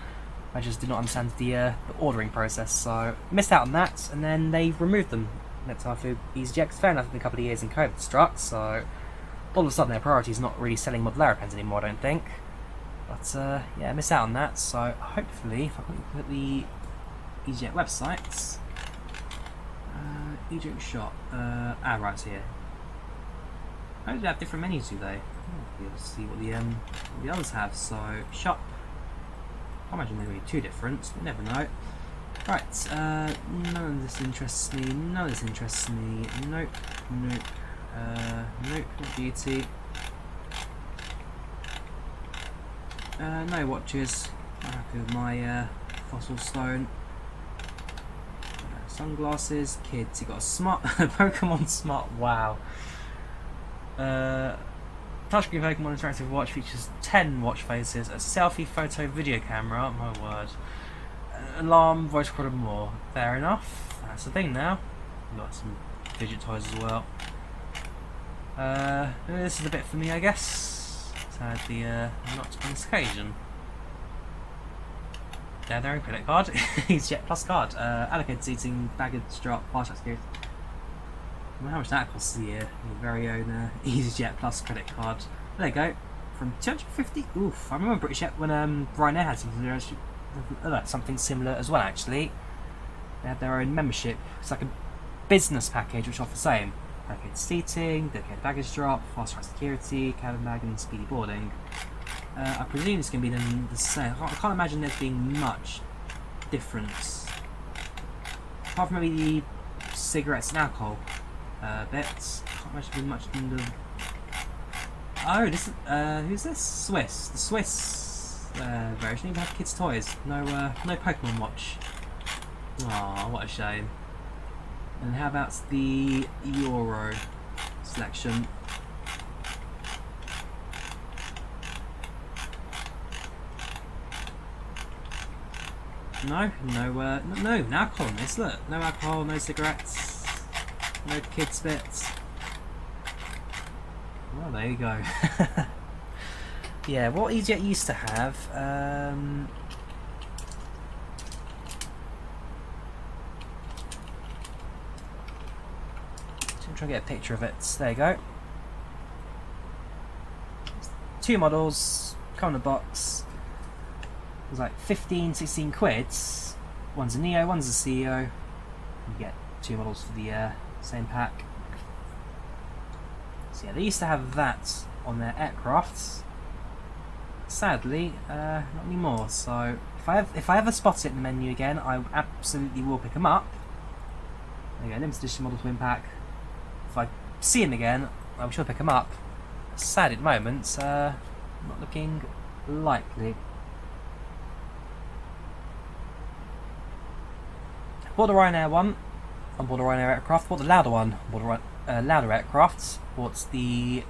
I just did not understand the ordering process, so missed out on that. And then they removed them next time I flew easyJet. Fair enough, in a couple of years in COVID struck, so all of a sudden their priority is not really selling model aeroplanes anymore, I don't think. But yeah, missed out on that. So hopefully, if I can look at the easyJet websites. easyJet shop. Right here. Oh, they have different menus, do they? Let's see what the others have. So shop. I imagine they're going to be too different. You never know. Right. None of this interests me. None of this interests me. Nope. Nope. Nope. Not beauty. No watches. I'm happy with my fossil stone. Sunglasses, kids. You got a smart Pokemon Smart. Wow. Touchscreen Pokemon interactive watch features 10 watch faces, a selfie photo video camera. My word. Alarm, voice recorder, more. Fair enough. That's the thing now. We've got some fidget toys as well. This is a bit for me, I guess. Sadly, not on this occasion. Yeah, their own credit card. easyJet Plus card. Allocated seating, baggage drop, fast track security. I wonder how much that costs a year. Your very own easyJet Plus credit card. There you go. From 250. Oof. I remember British Jet when Ryanair had something similar as well. Actually, they had their own membership. It's like a business package which offers the same. Allocated seating, dedicated baggage drop, fast track security, cabin bag, and speedy boarding. I presume it's going to be the same. I can't imagine there being much difference. Apart from maybe the cigarettes and alcohol bits. I can't imagine there being much in the... Oh, this is... who's this? Swiss. The Swiss version even have kids' toys. No Pokemon watch. Aw, what a shame. And how about the Euro selection? No alcohol in this, look. No alcohol, no cigarettes, no kids bits. Well, there you go. Yeah, what easyJet used to have, I'm trying to get a picture of it. There you go. 2 models, come in a box. It was like 15-16 quids. One's a Neo, one's a CEO. You get 2 models for the same pack. So yeah, they used to have that on their aircrafts. Sadly, not anymore. So if I ever spot it in the menu again, I absolutely will pick them up. There you go, limited edition model twin pack. If I see him again, I'll be sure to pick him up. Sad at the moment, not looking likely. Bought the Ryanair one, on board a Ryanair aircraft. Bought the Lauda one, on board a Lauda aircraft. Bought the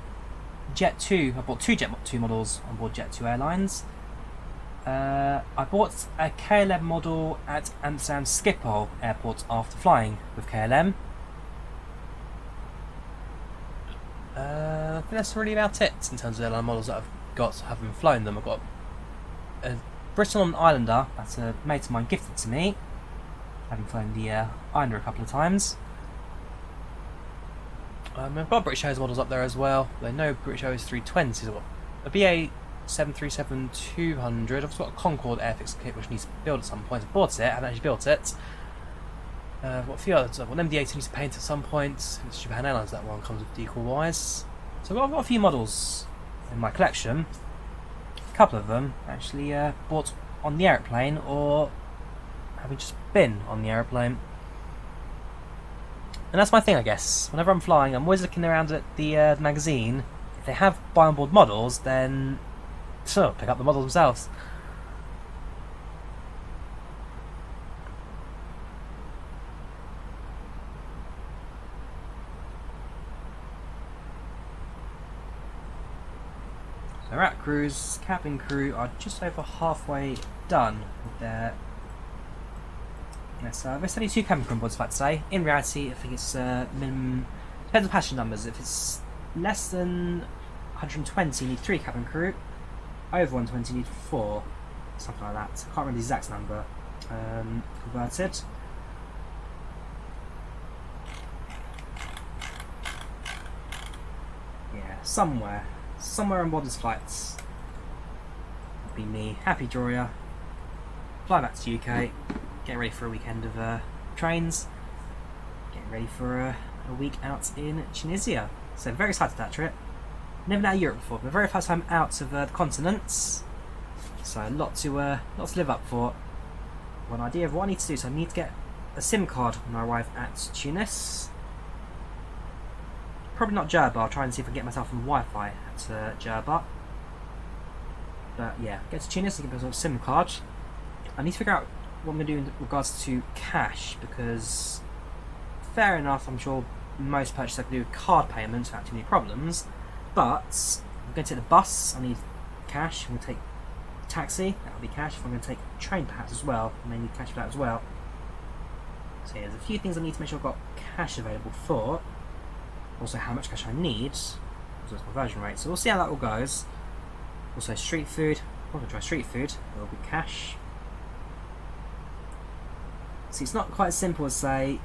Jet 2, I bought two Jet 2 models on board Jet 2 Airlines. I bought a KLM model at Amsterdam Schiphol Airport after flying with KLM. I think that's really about it in terms of airline models that I've got having flown them. I've got a Bristol Islander that a mate of mine gifted to me, having flown the Islander a couple of times. I've got British Airways models up there as well. There are no British Airways 320s. I've got a BA 737-200. I've got a Concorde Airfix kit which needs to build at some point. I bought it, I haven't actually built it. I've got a few others. I've got an MD-80 needs to paint at some point. It's Japan Airlines, that one comes with decal wise. So I've got a few models in my collection. A couple of them actually bought on the aeroplane or having just been on the aeroplane. And that's my thing, I guess. Whenever I'm flying, I'm always looking around at the magazine. If they have buy on board models, then pick up the models themselves. So rat crews, cabin crew are just over halfway done with their service. Only 2 cabin crew on board, I'd say. In reality, I think it's minimum. Depends on passenger numbers. If it's less than 120, you need 3 cabin crew. Over 120, you need 4. Something like that. I can't remember the exact number. Converted. Yeah, somewhere on board this flights. That'd be me. Happy Drawyah. Fly back to UK. Getting ready for a weekend of trains. Getting ready for a week out in Tunisia. So very excited for that trip. Never been out of Europe before, but very first time out of the continents. So a lot to live up for. One idea of what I need to do. So I need to get a SIM card when I arrive at Tunis. Probably not Jerba. I'll try and see if I can get myself some Wi-Fi at Jerba. But yeah, get to Tunis and get myself a SIM card. I need to figure out what I'm going to do in regards to cash, because fair enough, I'm sure most purchases I can do with card payments without too many problems, but I'm going to take the bus, I need cash. I'm going to take a taxi, that will be cash. If I'm going to take a train perhaps as well, I may need cash for that as well. So yeah, there's a few things I need to make sure I've got cash available for. Also how much cash I need, also its conversion rate, so we'll see how that all goes. Also street food, I'm going to try street food, it will be cash. See, it's not quite as simple as say.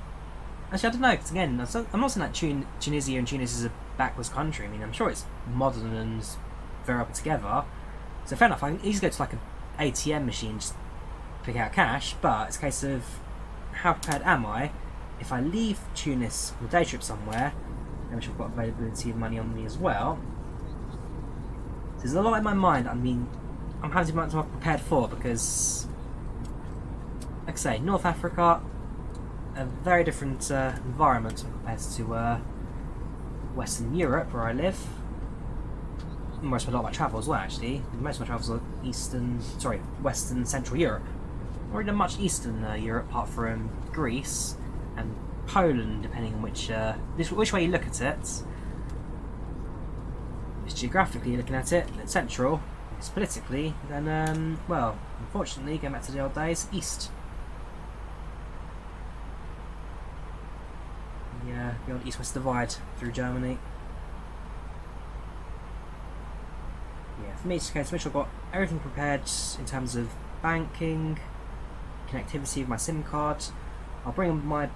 Actually, I don't know. Because again, I'm not saying that Tunisia and Tunis is a backwards country. I mean, I'm sure it's modern and very up together. So fair enough. I can easily go to like an ATM machine, just pick out cash. But it's a case of how prepared am I if I leave Tunis on a day trip somewhere, and which I've got availability of money on me as well. So there's a lot in my mind. I mean, I'm having to be much prepared for, because, like I say, North Africa, a very different environment compared to Western Europe, where I live. Most of a lot of my travel as well, actually. Most of my travels are Western Central Europe. I've already done much Eastern Europe, apart from Greece and Poland, depending on which way you look at it. If geographically you're looking at it, it's central. If it's politically, then, well, unfortunately, going back to the old days, east. Yeah, the old east-west divide through Germany. Yeah, for me it's okay to make sure I've got everything prepared in terms of banking, connectivity with my SIM card. I'll bring my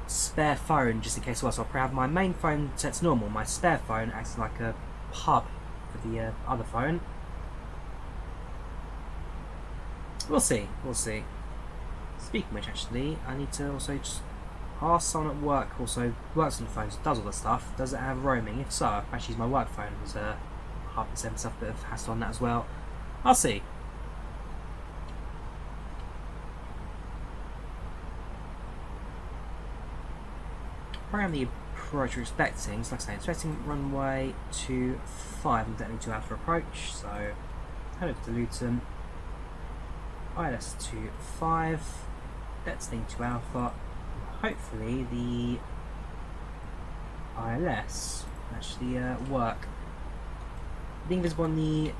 spare phone just in case also. I'll have my main phone set to normal, my spare phone acts like a hub for the other phone. We'll see. Speaking of which, actually, I need to also just ask someone at work, also works on the phone, so does all the stuff. Does it have roaming? If so, I actually use my work phone as a hub and send stuff, a bit of hassle on that as well. I'll see. program the approach we're expecting. So like I say, expecting runway 25 and definitely 2 Alpha approach. So head over to Luton, ILS 25, detonate 2 Alpha. Hopefully the ILS actually work. Being visible on the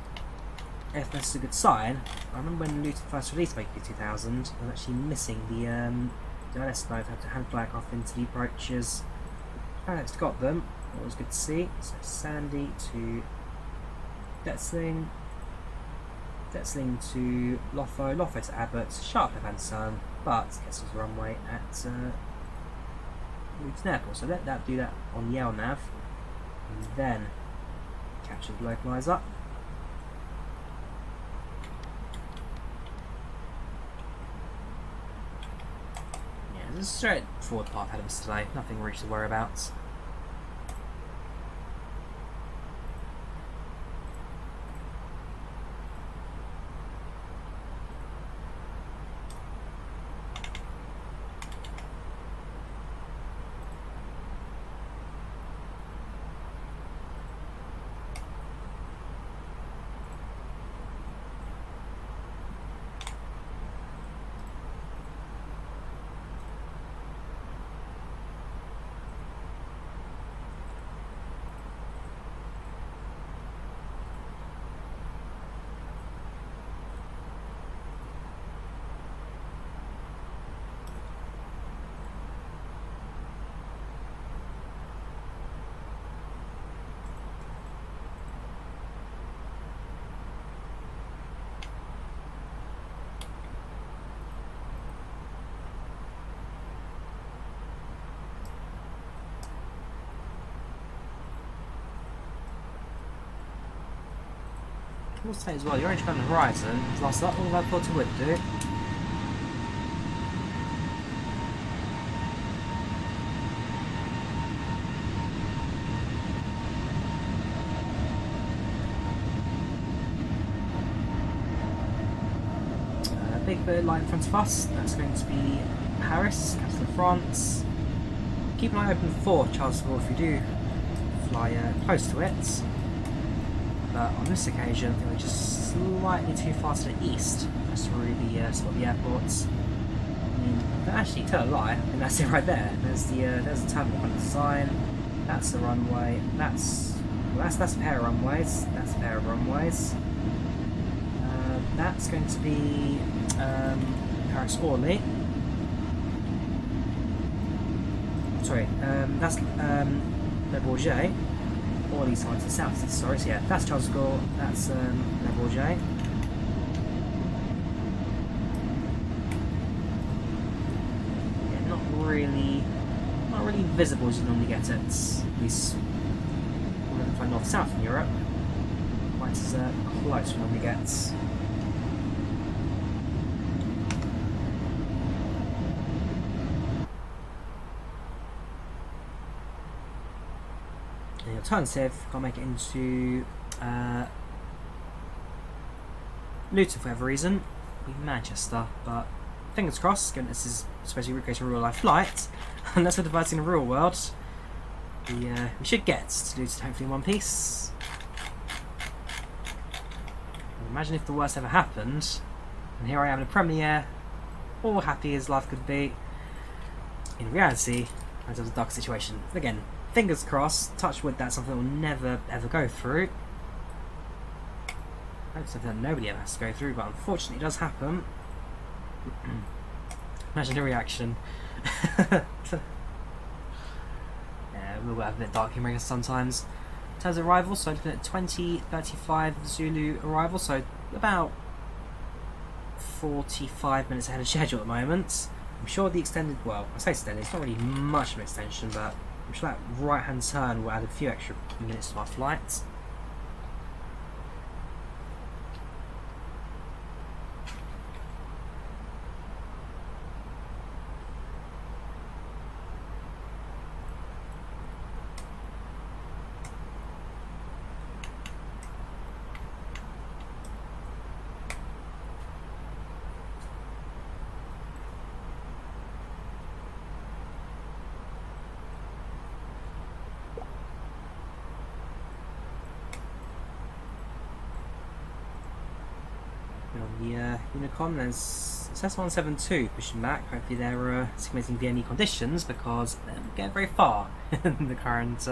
FS is a good sign. I remember when Luton first released back in 2000, I was actually missing the ILS mode. I had to hand fly off into the approaches. Alex got them. That was good to see. So Sandy to Detzling. Detzling to Loffo. Loffo to Abbott. Sharp left hand turn, but gets us the runway at Luton Airport. So let that do that on the LNAV. And then capture the localizer. Yeah, it's a straightforward path ahead of us today. Nothing really to worry about. I will say as well, the orange on the horizon has lost all I thought it would do. Big bit of light in front of us, that's going to be Paris, capital of France. Keep an eye open for Charles de Gaulle if you do fly close to it. But on this occasion, I think we're just slightly too far to the east. That's really spot the airports. I mean, but actually, tell a lie. I think that's it right there. There's the terminal on the design. That's the runway. That's a pair of runways. That's a pair of runways. That's going to be Paris Orly. Sorry, that's Le Bourget. Orly side to the south. Sorry, so yeah, that's Charles de Gaulle. That's Le Bourget. Yeah, not really visible as you normally get it. At least when we fly north-south in Europe, quite as close as we normally get. The alternative, can't make it into Luton for whatever reason, be Manchester, but fingers crossed, given this is supposed to be recreating a real life flight, unless we're diverting the real world, we should get to Luton hopefully in one piece. Imagine if the worst ever happened, and here I am in a premiere, all happy as life could be. In reality, it was a dark situation. Again, fingers crossed, touch wood, that's something that will never ever go through. That's something that nobody ever has to go through, but unfortunately it does happen. Imagine the reaction. Yeah, we'll have a bit dark humor sometimes. In terms of arrival, so looking at 20:35 Zulu arrival, so about 45 minutes ahead of schedule at the moment. I'm sure the extended, well, I say extended, it's not really much of an extension, but I'm sure that right hand turn will add a few extra minutes to my flight. On the Unicom, there's SS172 pushing back. Hopefully they're simulating VNE conditions, because they don't get very far in the current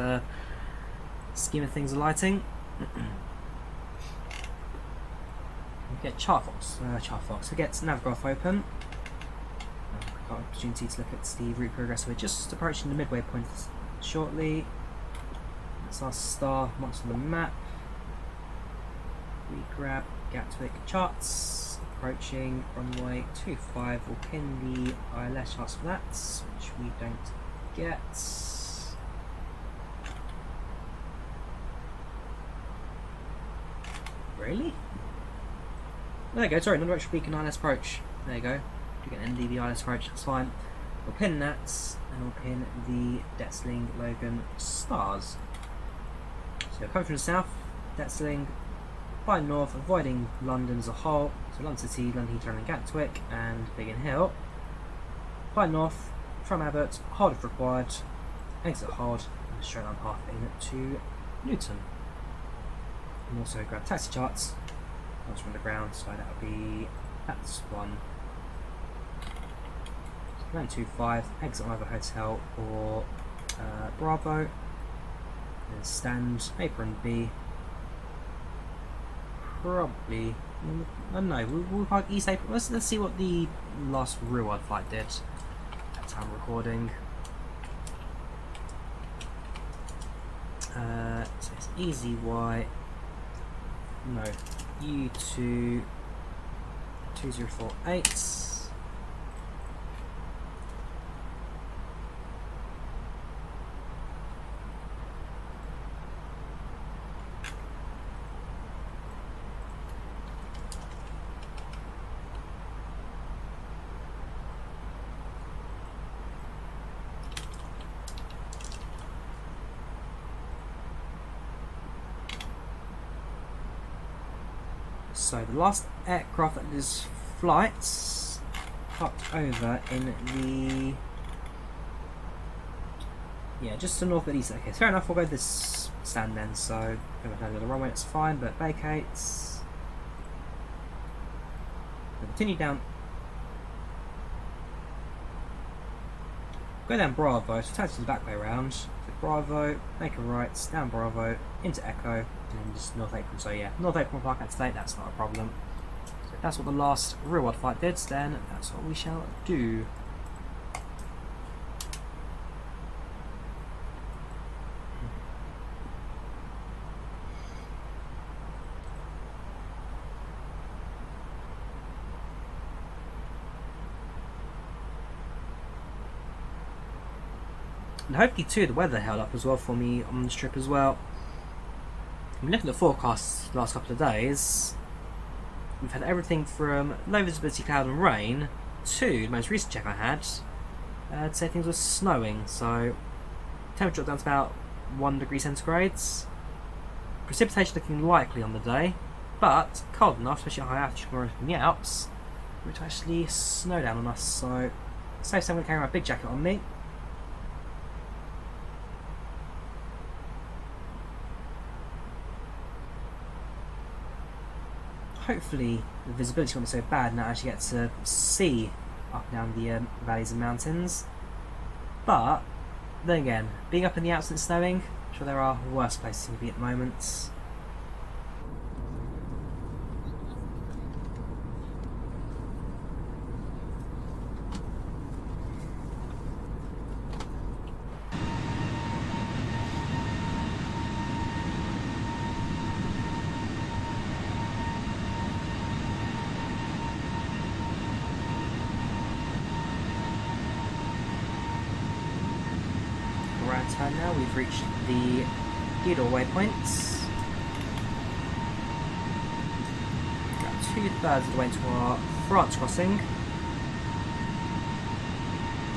scheme of things of lighting. We get Chartfox. We get Navigraph open. Got an opportunity to look at the route progress. We're just approaching the midway point shortly. That's our star marked on the map. We grab Gatwick charts. Approaching runway 25. We'll pin the ILS charts for that, which we don't get. Really? There you go, sorry, non-directional beacon ILS approach. There you go. You get an NDB ILS approach, that's fine. We'll pin that, and we'll pin the Detzling Logan stars. So coming from the south, Detzling by north, avoiding London as a whole, so London City, London Heathrow and Gatwick, and Biggin Hill. By north, from Abbott, hold if required, exit hold, and a straight line path into Luton. And also grab taxi charts, once from the ground, so that would be, that's one. So 925, exit either hotel or Bravo, then stand, apron B. Probably, I don't know, we'll park East April. Let's see what the last Ruwad flight did at time recording. So it's EasyY, no, U2 2048. So the last aircraft that is flights parked over in the, yeah, just to north of east. Okay, fair enough, we'll go this stand then. So if I go to the runway, it's fine, but vacates. Continue down. Go down Bravo, so taxi the back way around. So Bravo, make a right, down Bravo, into Echo, and then just North Apron. So yeah, North Apron park at state, that's not a problem. So if that's what the last Ruwad flight did, then that's what we shall do. And hopefully too, the weather held up as well for me on this trip as well. I'm looking at the forecasts the last couple of days. We've had everything from low visibility cloud and rain to the most recent check I had. I'd say things were snowing, so temperature down to about 1 degree centigrades. Precipitation looking likely on the day, but cold enough, especially at high altitude in the Alps, for it to actually snow down on us. So safe to say I'm going to carry my big jacket on me. Hopefully the visibility won't be so bad and I actually get to see up and down the valleys and mountains. But then again, being up in the Alps and snowing, I'm sure there are worse places to be at the moment. Now we've reached the Theodore waypoints. About 2/3 of the way to our France crossing.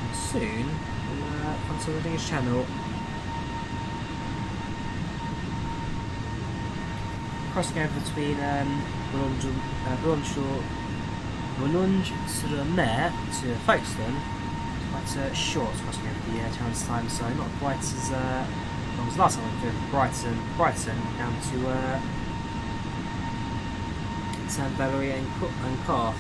And soon we'll come to the English Channel. Crossing over between Boulogne-sur-Mer to Folkestone. Quite short crossing over the town this time, so not quite as long as last time I went through Brighton down to San Valerie and Car.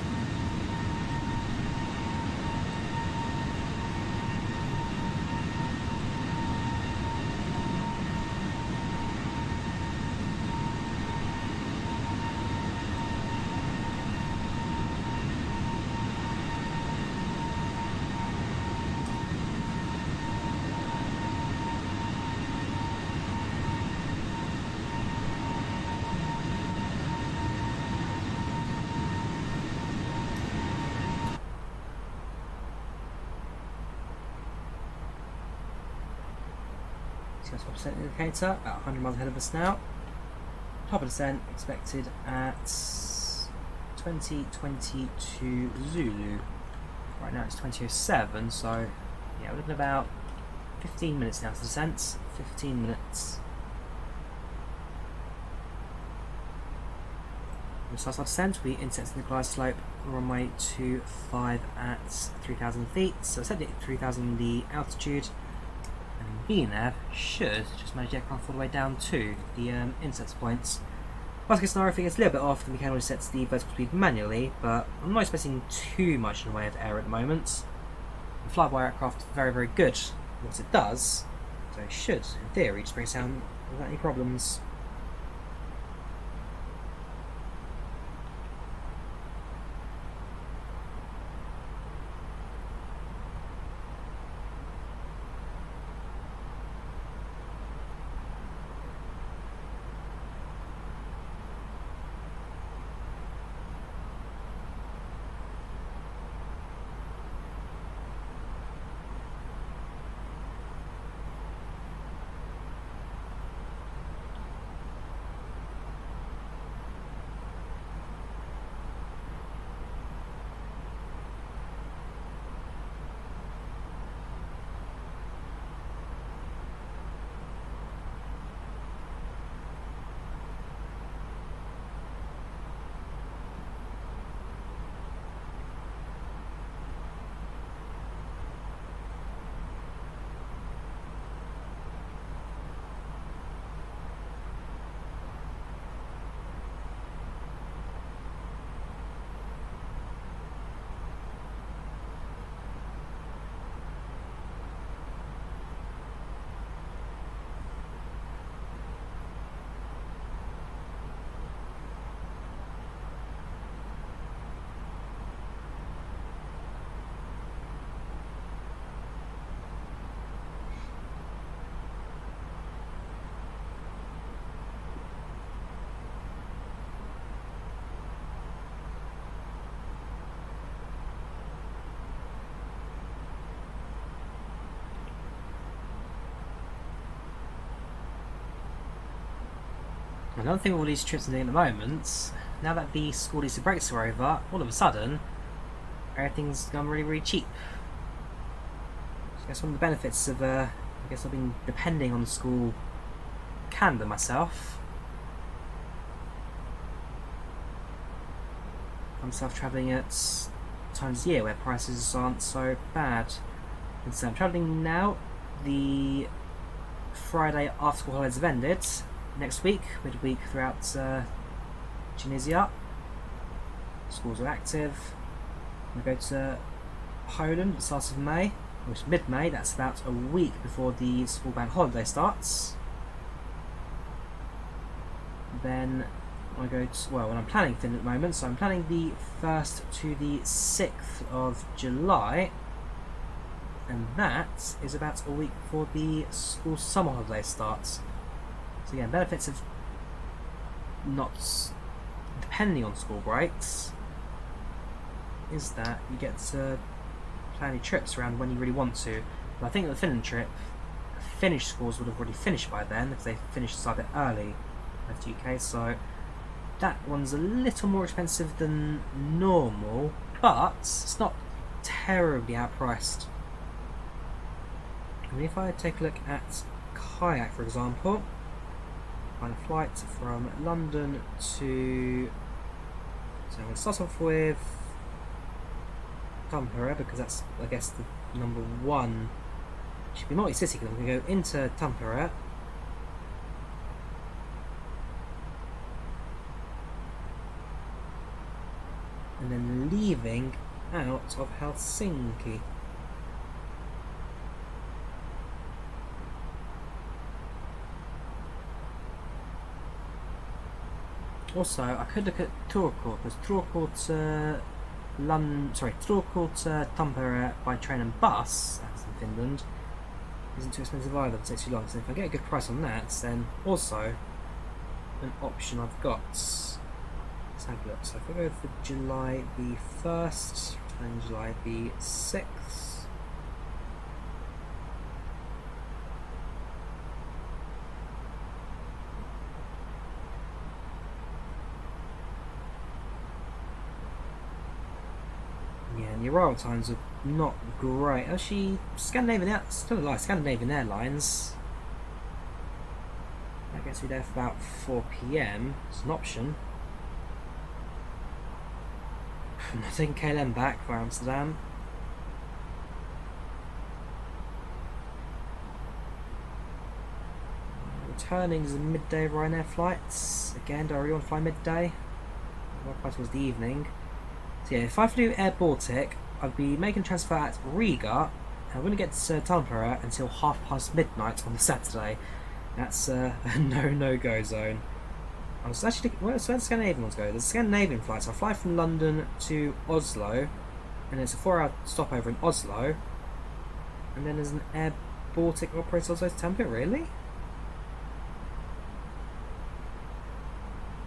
Percent indicator, about 100 miles ahead of us now. Top of descent expected at 2022 Zulu. Right now it's 2007, so yeah, we're looking at about 15 minutes now to descent. 15 minutes. We'll start our descent. We intersect the glide slope runway 25 at 3,000 feet. So set it at 3,000 the altitude. Being there should just manage the aircraft all the way down to the insets points. Worst case scenario, if it gets a little bit off, then we can always set the vertical speed manually, but I'm not expecting too much in the way of error at the moment. The FlyByWire aircraft is very, very good at what it does, so it should, in theory, just bring us down without any problems. Another thing with all these trips I'm doing at the moment, now that the school Easter breaks are over, all of a sudden, everything's gone really, really cheap. So I guess one of the benefits of, I guess I've been depending on the school calendar myself. I'm self-travelling at times of year where prices aren't so bad. And so I'm travelling now, the Friday after school holidays have ended. Next week, midweek throughout Tunisia. Schools are active. We go to Poland at the start of May, which is mid-May. That's about a week before the school bank holiday starts. Then I go to, well, when I'm planning Finland at the moment, so I'm planning the 1st to the 6th of July, and that is about a week before the school summer holiday starts. So again, benefits of not depending on school breaks is that you get to plan your trips around when you really want to. But I think the Finland trip, Finnish schools would have already finished by then if they finished a bit early at the UK, so that one's a little more expensive than normal, but it's not terribly outpriced. I mean, if I take a look at Kayak, for example, on a flight from London to, so I'm going to start off with Tampere, because that's, I guess, the number one. It should be multi-city, because I'm going to go into Tampere. and then leaving out of Helsinki. Also, I could look at Turku, because Turku Tampere by train and bus, as in Finland, isn't too expensive either, it takes too long. So if I get a good price on that, then also an option I've got. Let's have a look. So if I go for July the 1st and July the 6th. Yeah, and the arrival times are not great. Actually, Scandinavian Airlines. I guess we're there for about 4 PM. It's an option. I'm not taking KLM back for Amsterdam. Returning is a midday Ryanair flights. Again, do I really want to fly midday? My price was the evening. So yeah, if I flew Air Baltic, I'd be making transfer at Riga. I wouldn't get to Tampere until midnight on the Saturday. That's a no-go zone. I was actually thinking, where the Scandinavian ones go? There's Scandinavian flights. I fly from London to Oslo, and it's a 4-hour stopover in Oslo. And then there's an Air Baltic operates Oslo to Tampere, really?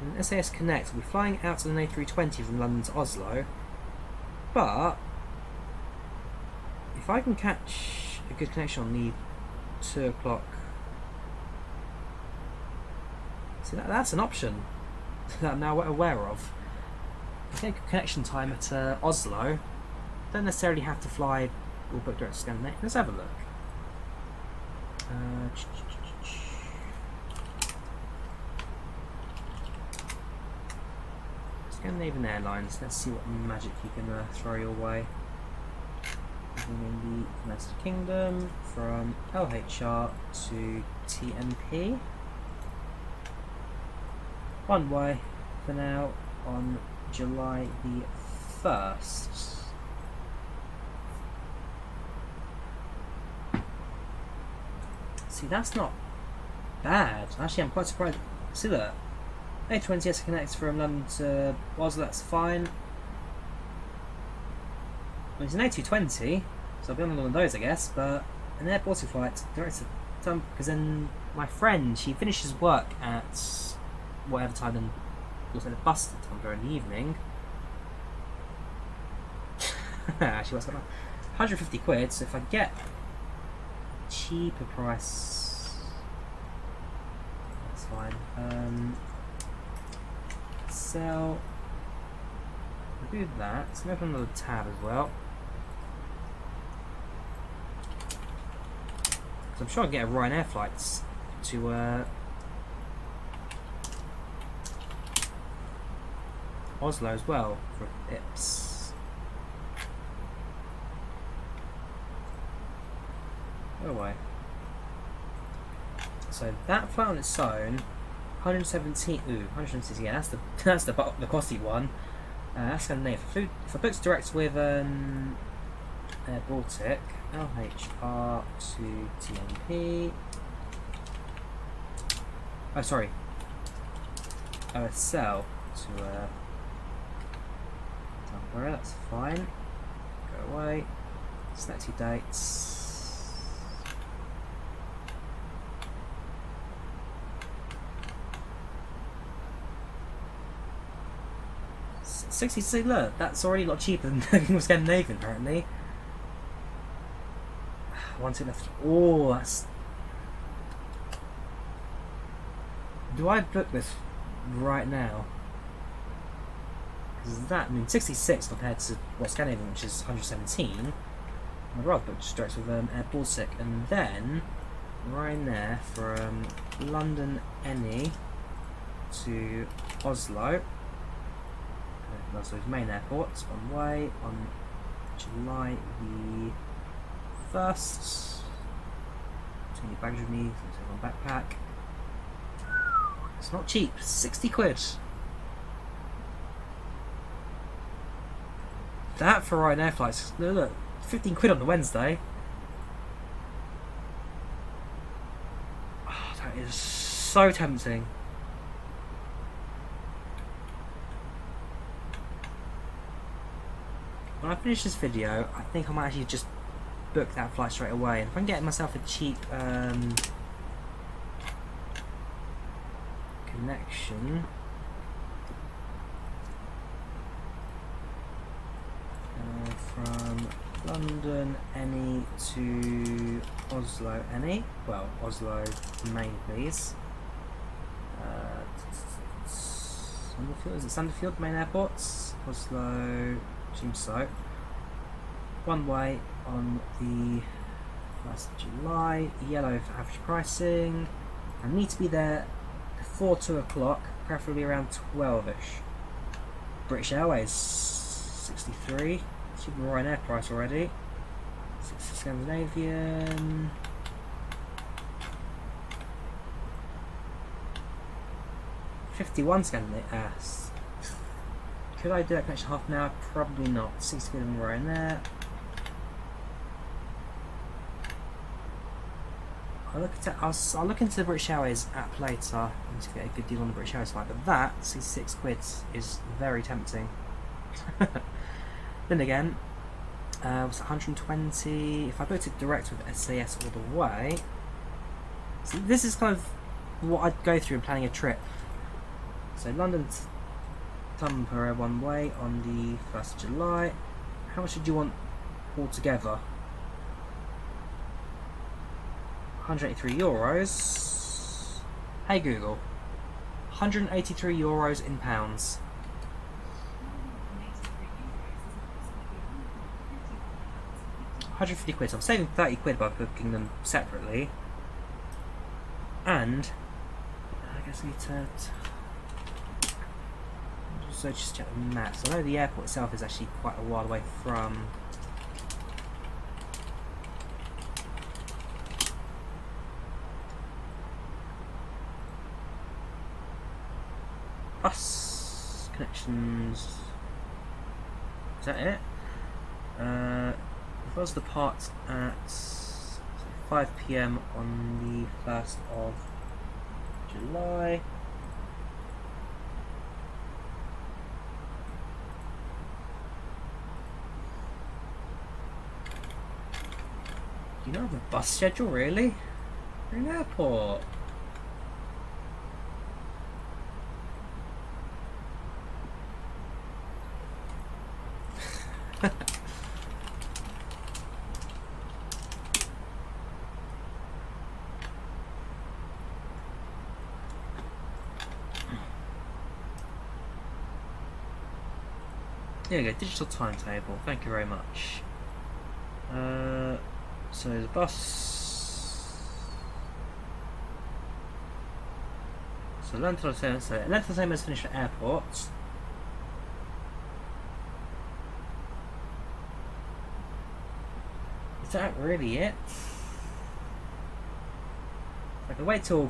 And SAS Connect will be flying out on an A320 from London to Oslo. But if I can catch a good connection on the 2 o'clock, see that's an option that I'm now aware of. If I get a connection time at Oslo, don't necessarily have to fly or book direct to Scandinavia. Let's have a look. Scandinavian Airlines, let's see what magic you can throw your way. In the United Kingdom from LHR to TMP. One way for now on July the 1st. See, that's not bad. Actually, I'm quite surprised. See that? A320 connects from London to Oslo, that's fine. Well, it's an A220, so I'll be on one of those, I guess, but an Air Baltic flight direct to Tampere, because then my friend, she finishes work at whatever time, and we'll take the bus to Tampere in the evening. Actually, what's going on? 150 quid, so if I get a cheaper price, that's fine. Sell. We'll do that. Let's open another tab as well. Because I'm sure I can get a Ryanair flights to Oslo as well for IPS. Go away. So that flight on its own, 117. Yeah, that's the costly one. That's Scandinavia. If I booked direct with Air Baltic, LHR to TMP. Oh, sorry. OSL to Tampere. That's fine. Go away. Select your dates. 60. Look, that's already a lot cheaper than booking with Scandinavian, apparently. One thing left. Oh, that's. Do I book this right now? Because that, I mean, 66 compared to Scandinavian, which is 117. I'd rather book just direct with Air Baltic, and then Ryanair from London Eni to Oslo. Oslo's main airport, one way on July the 1st. Take your bags with me, take one backpack. It's not cheap, 60 quid. that for Ryanair flights. Look, 15 quid on the Wednesday. Oh, that is so tempting. When I finish this video, I think I might actually just book that flight straight away. And if I can get myself a cheap connection, from London NE to Oslo NE, well, Oslo main please. Sandefjord, is it Sandefjord main airports? Oslo, seems so. One way on the 1st of July, yellow for average pricing. I need to be there before 2 o'clock, preferably around 12ish. British Airways 63, cheaper than Ryanair price already. 60 Scandinavian. $51 Scandinavian. Could I do that connection half an hour? Probably not. 60 quid on Ryanair. I'll look into the British Airways app later and to get a good deal on the British Airways flight, but that 66 quid is very tempting. Then again, was it 120? If I booked it direct with SAS all the way, so this is kind of what I'd go through in planning a trip. So London Tampere one way on the 1st of July. How much did you want altogether? €183. Hey Google, 183 euros in pounds. £150. So I'm saving 30 quid by booking them separately. And I guess I need to also just check the maps. I know the airport itself is actually quite a while away from bus connections. Is that it? If I was to depart at 5 PM on the 1st of July, do you know the bus schedule really? You're in an airport. There we go, digital timetable, thank you very much. So the bus. So length of time has finished for airports. Is that really it? I can wait till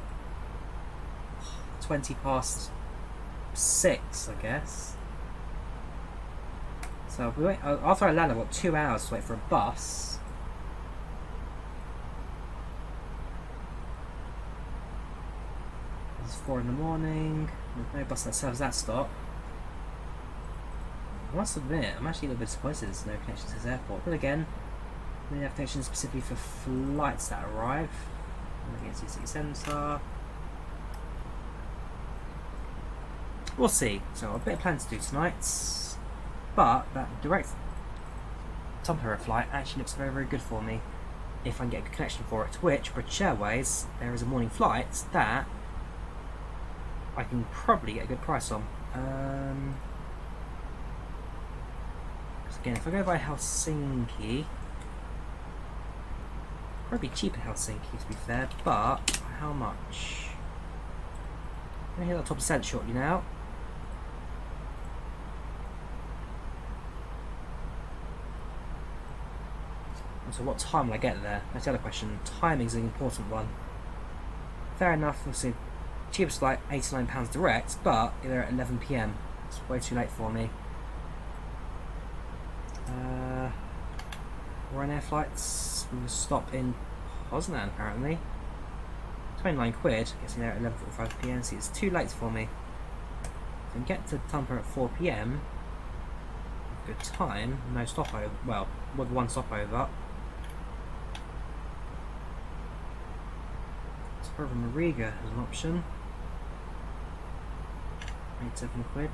20 past 6, I guess. So if we wait, after I land, I've got 2 hours to wait for a bus. It's 4 in the morning. There's no bus that serves that stop. I must admit, I'm actually a little bit disappointed there's no connection to this airport. But again, we have connections specifically for flights that arrive. Looking at city centre. We'll see. So a bit of plan to do tonight. But that direct Tampere flight actually looks very, very good for me if I can get a good connection for it, which British Airways, there is a morning flight that I can probably get a good price on. Again, if I go by Helsinki, probably cheaper Helsinki to be fair, but how much? I'm going to hit that top percent shortly now. So what time will I get there? That's the other question. Timing is an important one. Fair enough, obviously cheapest flight, £89 direct, but they're at 11 PM. It's way too late for me. Ryanair flights will stop in Poznan apparently. 29 quid, gets me there at 11:45 PM, see it's too late for me. I can get to Tampa at 4 PM. Good time, no stopover, well, with one stopover. Stopover from Riga as an option. 87 quid.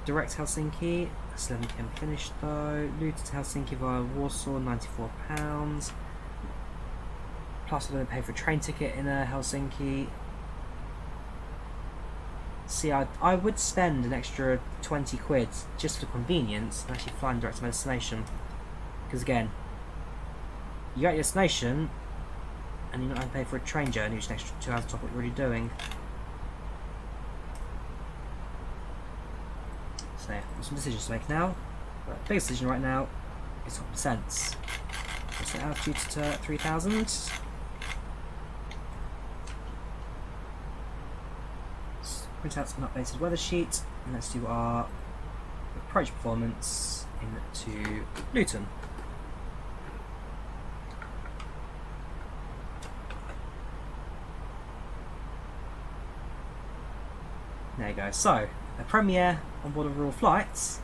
Direct Helsinki, that's 11 PM finish though. Luton to Helsinki via Warsaw, £94. Plus I'm going to pay for a train ticket in Helsinki. See, I would spend an extra 20 quid just for convenience and actually flying direct to my destination. Because again, you go to your destination and you're not going to pay for a train journey, which is an extra 2 hours on top of what you're already doing. So yeah, there's some decisions to make now. But the biggest decision right now is what percents. Let's set altitude to 3000. Print out an updated weather sheet and let's do our approach performance into Luton. There you go. So, a premiere on board of Royal Flights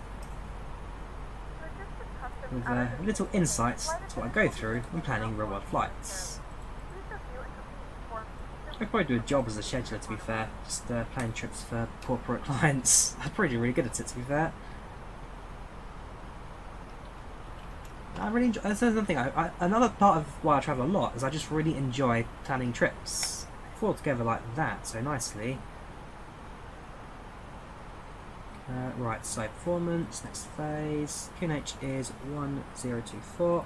with little insights to what I go through when planning real-world flights. I could probably do a job as a scheduler, to be fair, just planning trips for corporate clients. I'm pretty really good at it, to be fair. I really enjoy. That's another thing. Another part of why I travel a lot is I just really enjoy planning trips. They fall together like that so nicely. Right, so performance, next phase. QNH is 1024.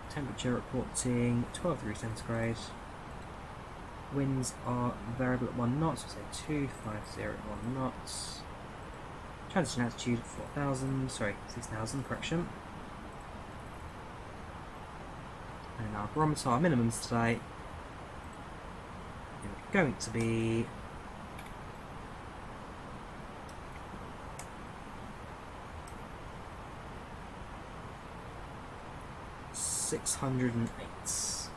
Temperature reporting 12 degrees centigrade. Winds are variable at 1 knot, so say 250 at 1 knot. Transition altitude 6,000, correction. And our barometer, our minimums today are going to be $608.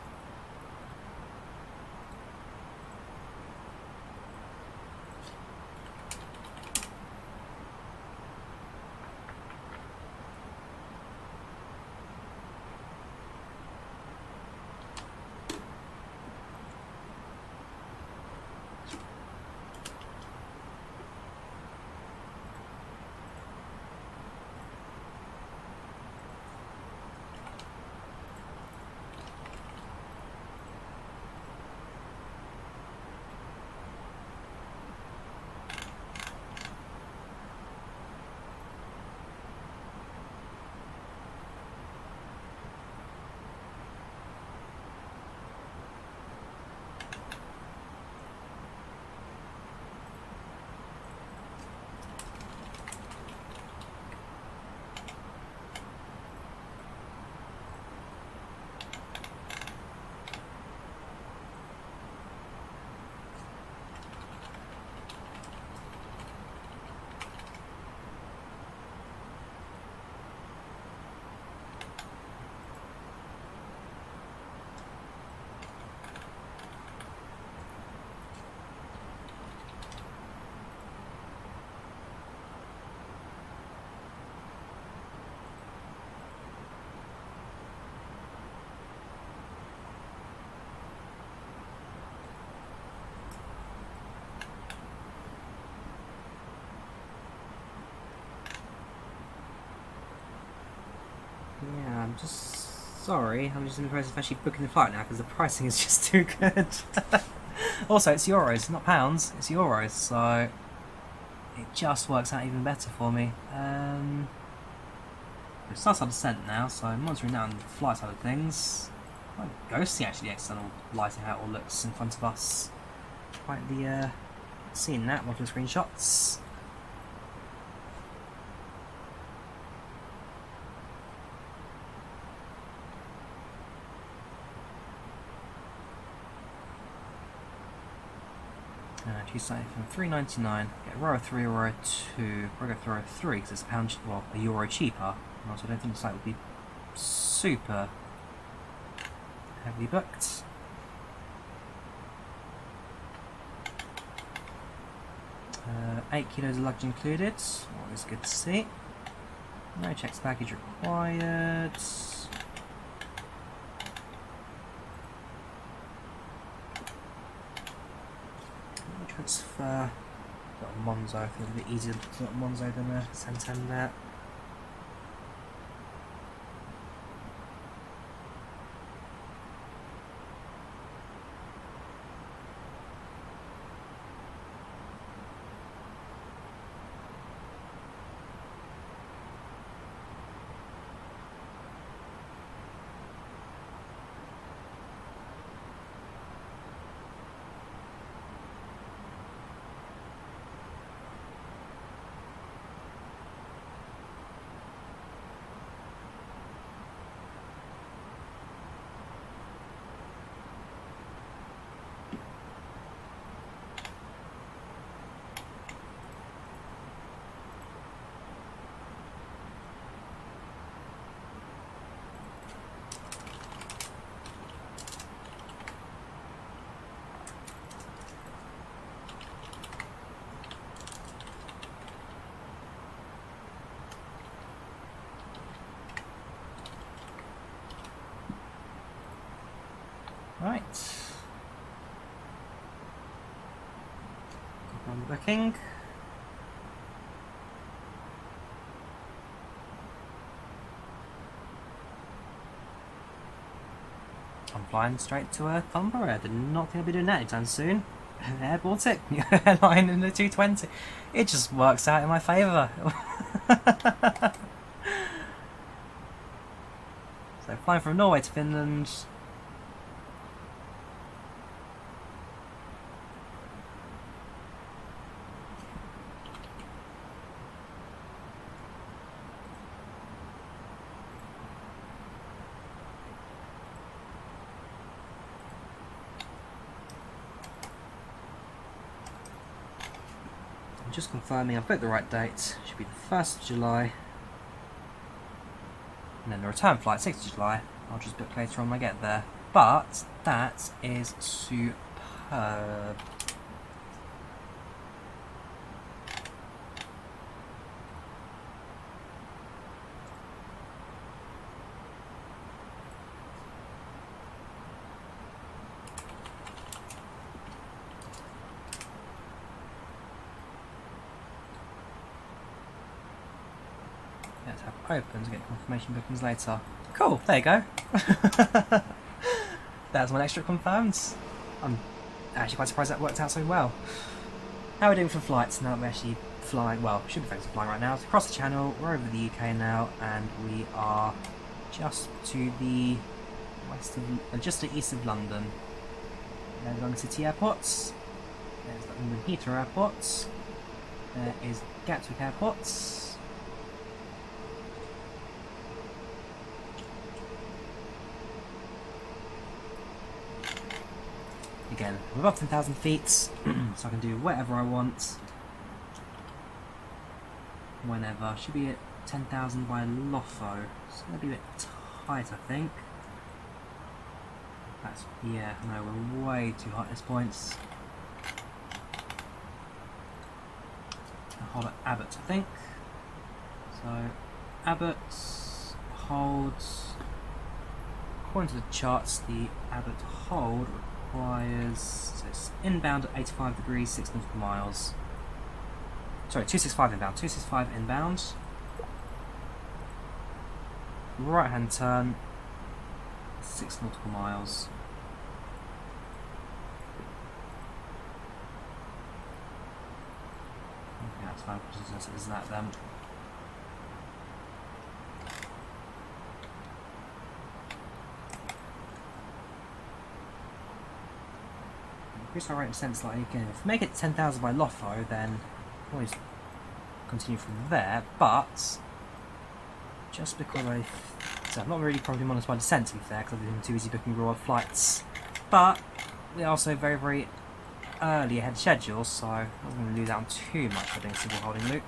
Yeah, I'm just sorry. I'm just in the process of actually booking the flight now because the pricing is just too good. Also, it's euros, not pounds. It's euros, so it just works out even better for me. It starts our descent now, so I'm monitoring that on the flight side of things. Quite ghostly, actually, the external lighting, how it all looks in front of us. Quite the seeing that, watching the screenshots. She's starting from 3.99. Get row 3 or row 2. We'll go for row 3 because it's a euro cheaper. And also, I don't think the site would be super heavily booked. Uh, 8 kilos of luggage included. Always good to see. No checks baggage required. Transfer. Got a Monzo. I think it'll be easier to put a Monzo than a Santander. Right. Confirm booking. I'm flying straight to Toolbar. I did not think I'd be doing that anytime soon. Air Baltic, airline in the 220. It just works out in my favour. So flying from Norway to Finland. Just confirming I've got the right date. Should be the 1st of July. And then the return flight, 6th of July. I'll just book later on when I get there. But that is superb. Let's have it open to get confirmation bookings later. Cool, there you go. That's one extra confirmed. I'm actually quite surprised that worked out so well. How are we doing for flights now that we're actually flying? Well, should be focused on flying right now. It's across the channel, we're over the UK now, and we are just to the west of, just to east of London. There's London City airports. There's London Heathrow airports. There is Gatwick airports. Again, we're above 10,000 feet, so I can do whatever I want, whenever. Should be at 10,000 by LOFO, so that'll be a bit tight, I think. That's, yeah, no, we're way too hot at this point. I'll hold at Abbott, I think. So, Abbott holds, according to the charts, the Abbott hold requires, so it's inbound at 85 degrees, 6 nautical miles. Sorry, 265 inbound, 265 inbound. Right hand turn, 6 nautical miles. Okay, that's fine, is that then? Increase our rate of sense slightly again. If we make it 10,000 by LOFO, then always continue from there, but just because so I'm not really probably monitored by descent to be fair, because I've been too busy booking raw flights, but we're also very, very early ahead of schedule, so I wasn't going to lose out on too much by doing a single holding loop.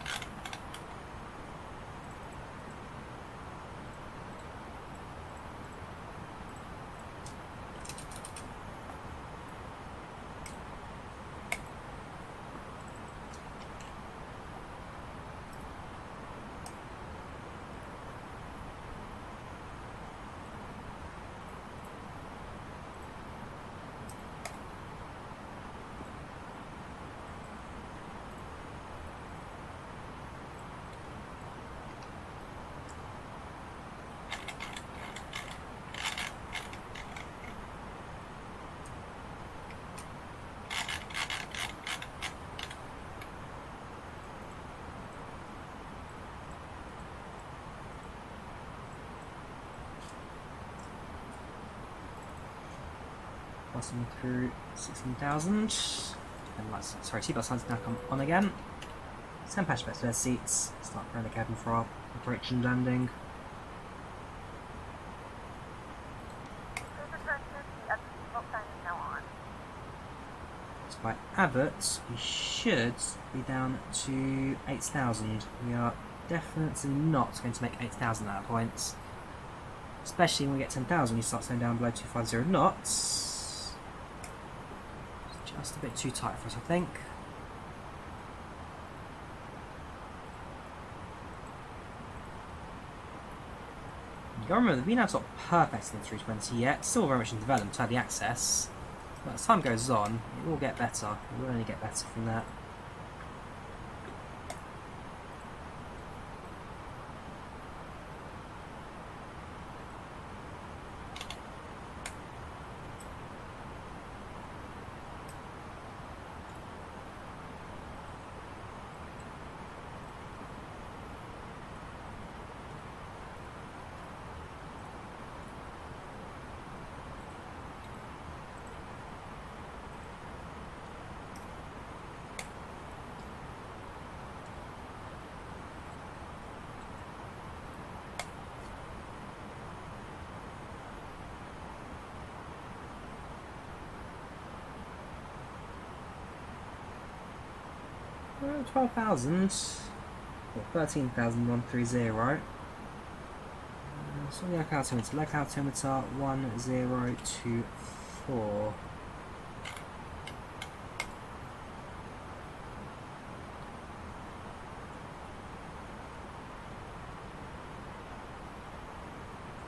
Passing through 16,000. And lights, sorry, seatbelt signs now come on again. Send passengers back to their seats. Start preparing the cabin for our approach and landing. So by Abbott, we should be down to 8,000. We are definitely not going to make 8,000 at that point. Especially when we get 10,000, you start slowing down below 250 knots. Just a bit too tight for us, I think. You gotta remember that we're not sort of perfect in the 320 yet, still very much in development to have the access. But as time goes on, it will get better. It will only get better from that. Well, 12,000 or 13,130. So the leg altimeter, 1024.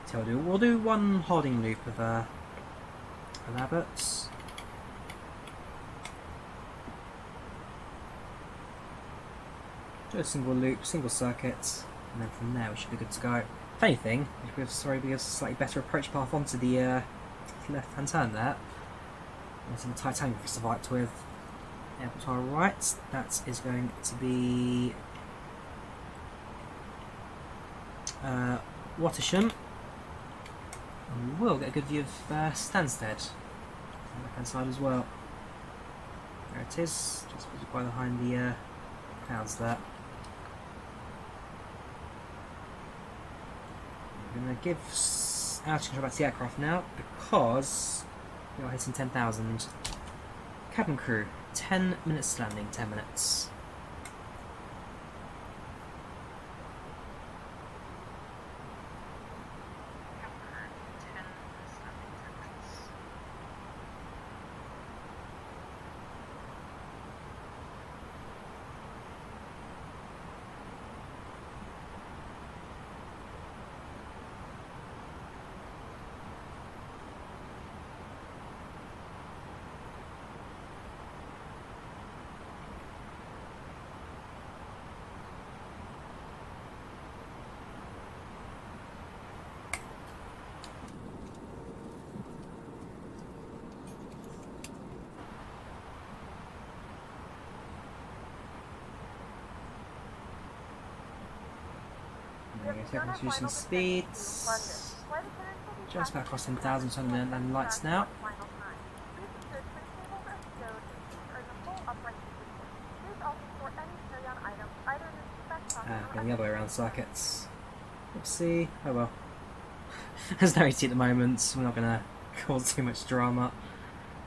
So we'll do one holding loop of Abbott's. Do a single loop, single circuit, and then from there we should be good to go. If anything, we have a slightly better approach path onto the left-hand turn there. Onto the titanium for survived with. Airport to our right, that is going to be Watersham. And we will get a good view of Stansted on the left-hand side as well. There it is, just by behind the clouds there. I'm going to give altitude control back to the aircraft now because we are hitting 10,000. Cabin crew, 10 minutes landing, 10 minutes. Reducing speeds. Just back across 10,000, so I'm going to land lights now. Going the other way around circuits. Oopsie. Oh well. There's no ET at the moment, so we're not going to cause too much drama.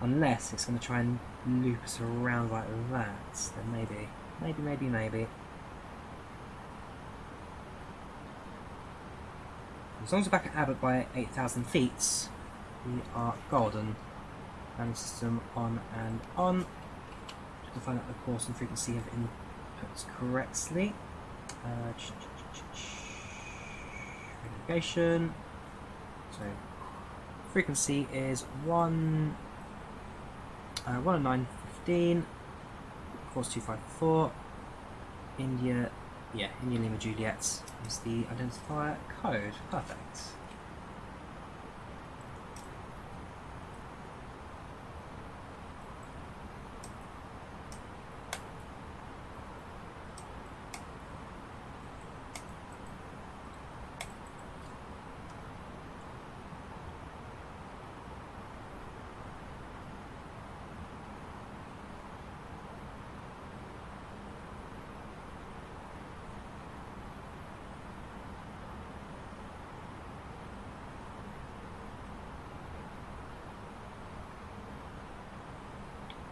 Unless it's going to try and loop us around like that, then maybe. As long as we're back at Abbott by 8,000 feet, we are golden. Landing system on and on. Just to find out the course and frequency of inputs correctly. Navigation. So frequency is 10915. Course 254. India. Yeah, India Lima Juliet is the identifier code. Perfect.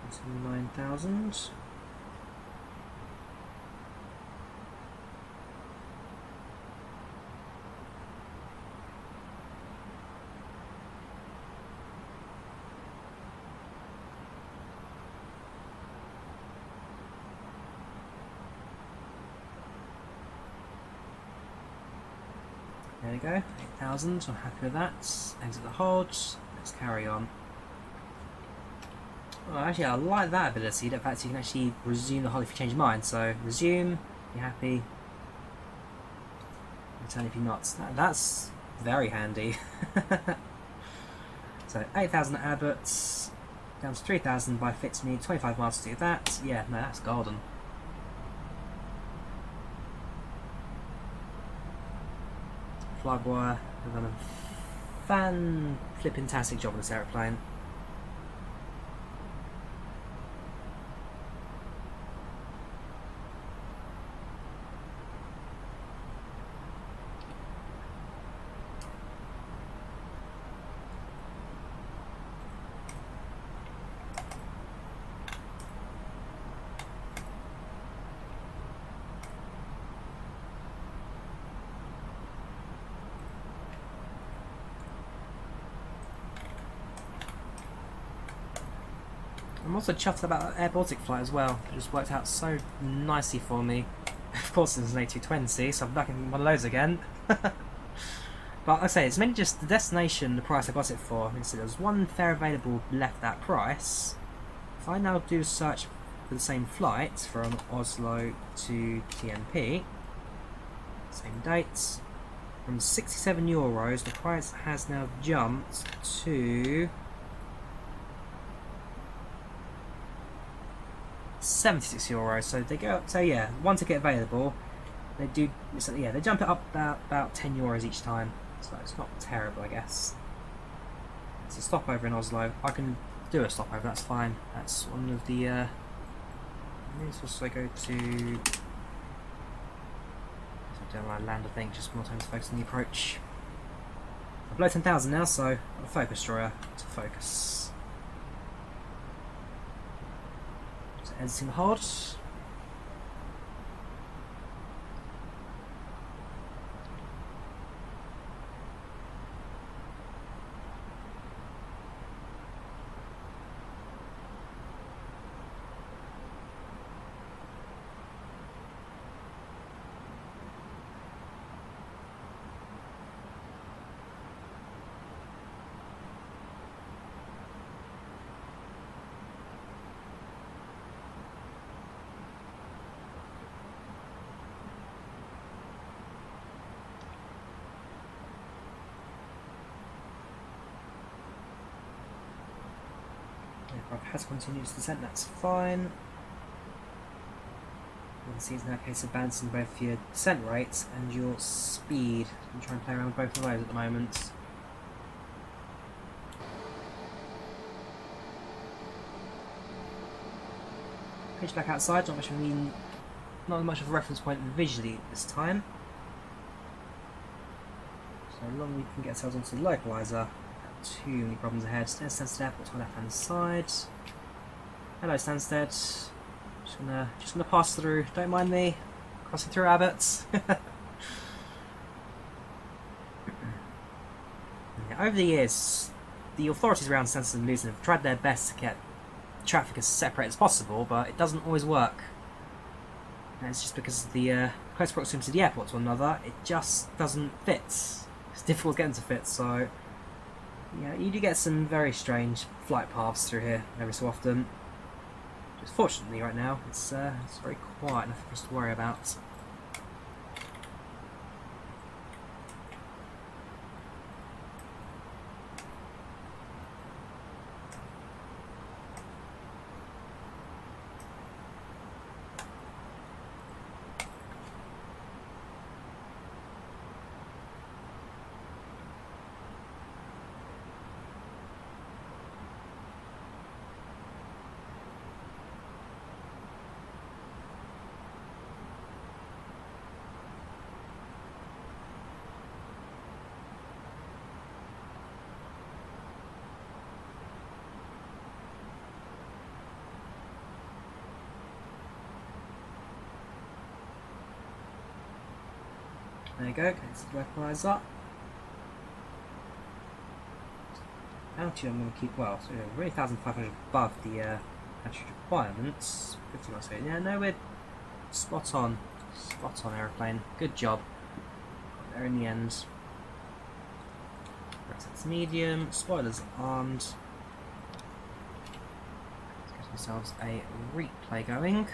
That's 9,000. There we go, 8,000, so I'm happy with that. Exit the hold, let's carry on. Well, actually, I like that ability, the fact you can actually resume the hold if you change your mind. So, resume, you're happy, return if you're not. That's very handy. So, 8,000 at Abbott, down to 3,000 by Fitsme, 25 miles to do that. Yeah, no, that's golden. FlyByWire have done a fan-flippin-tastic job on this aeroplane. I'm also chuffed about that Air Baltic flight as well. It just worked out so nicely for me. Of course, it's an A320, so I'm back in one of those again. But like I say, it's mainly just the destination, the price I got it for. I mean, so there was one fare available left that price. If I now do a search for the same flight from Oslo to TMP, same dates, from €67, the price has now jumped to €76. So they go up. So yeah, one ticket available. They do. So yeah, they jump it up about €10 each time. So it's not terrible, I guess. It's a stopover in Oslo. I can do a stopover. That's fine. That's one of the. Let's also go to. Down my land, I think. Just more time to focus on the approach. I'm below 10,000 now, so I'll focus, Drawyah, to focus. Editing the hold. Aircraft has continued its descent, that's fine. You can see it's now a case of balancing both your descent rates and your speed. I'm trying to play around with both of those at the moment. Pitch back outside, not much of a reference point visually this time. So long we can get ourselves onto the localizer, too many problems ahead. There's Stansted Airport to my left hand side. Hello Stansted. Just gonna pass through. Don't mind me. Crossing through Abbots. Yeah, over the years, the authorities around Stansted and Luton have tried their best to get traffic as separate as possible, but it doesn't always work. And it's just because of the close proximity to the airport to one another, it just doesn't fit. It's difficult getting to fit, so yeah, you do get some very strange flight paths through here every so often. Just fortunately right now, it's very quiet, nothing for us to worry about. There you go, it's the localizer. Altitude I'm going to keep well, so 3,500 above the altitude requirements. 50 miles. Yeah, no, we're spot on aeroplane. Good job. Got there in the end. That's medium, spoilers armed. Let's get ourselves a replay going.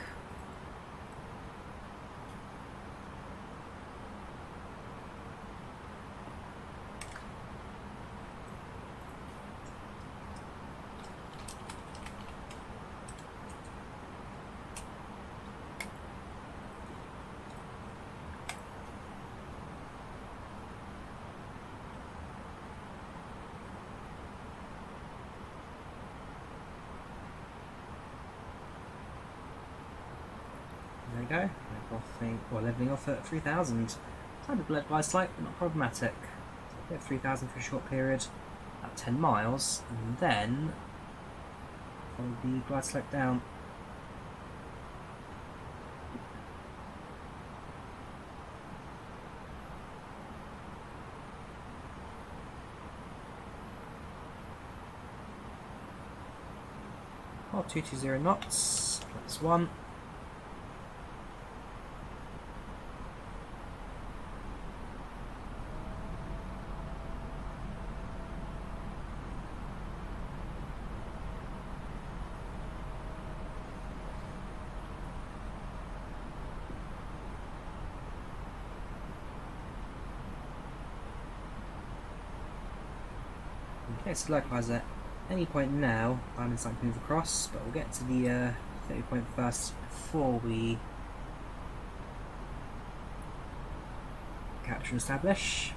There we go, leveling off at 3,000. Time to glide slight, but not problematic. So we have 3,000 for a short period, about 10 miles, and then follow the glide slope down. Oh, 220 knots, that's one. Okay, so likewise at any point now, I'm starting to move across, but we'll get to the 30 point first before we capture and establish.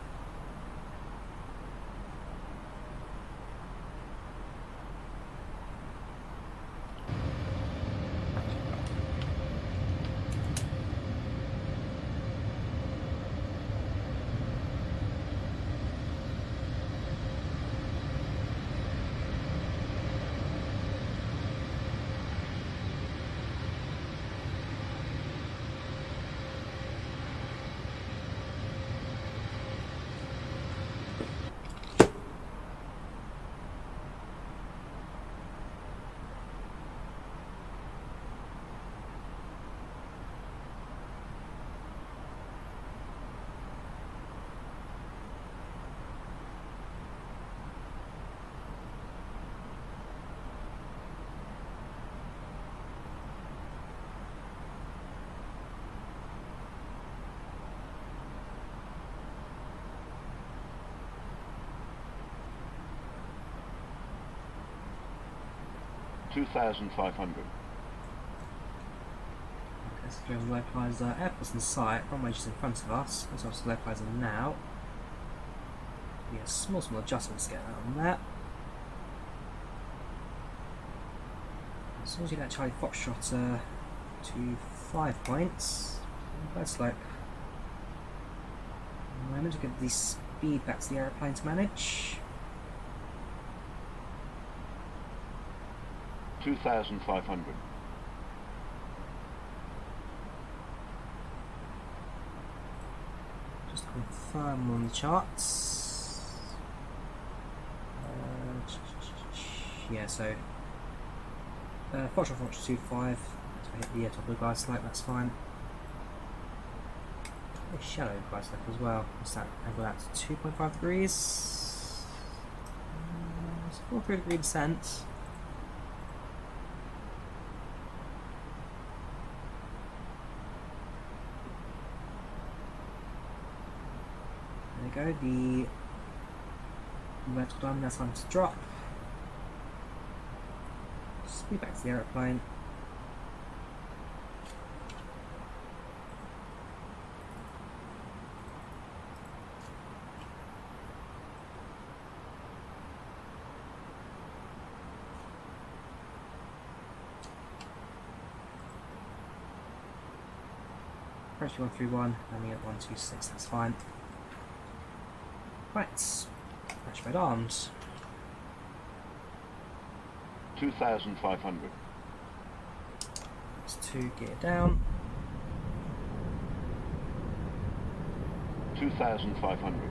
Okay, so we have a localizer Airbus in sight, runway just in front of us. There's also a localizer now. Yeah, small adjustments to get that on that. As soon as you get Charlie Foxtrot to 5 points, glide slope. At the moment, we get the speed back to the aeroplane to manage. 2,500. Just confirm on the charts. Yeah, so Foxtrot 25 to hit the top of the guide slope, that's fine. A shallow guide slope as well. What's that? Angle that to 2.5 degrees. It's 4 degree descent. There we go, the vertical diamond that's time to drop. Speed back to the aeroplane. Approach 131, landing at 126, that's fine. Right, crash mode armed. 2,500. That's 2 gear down. 2,500.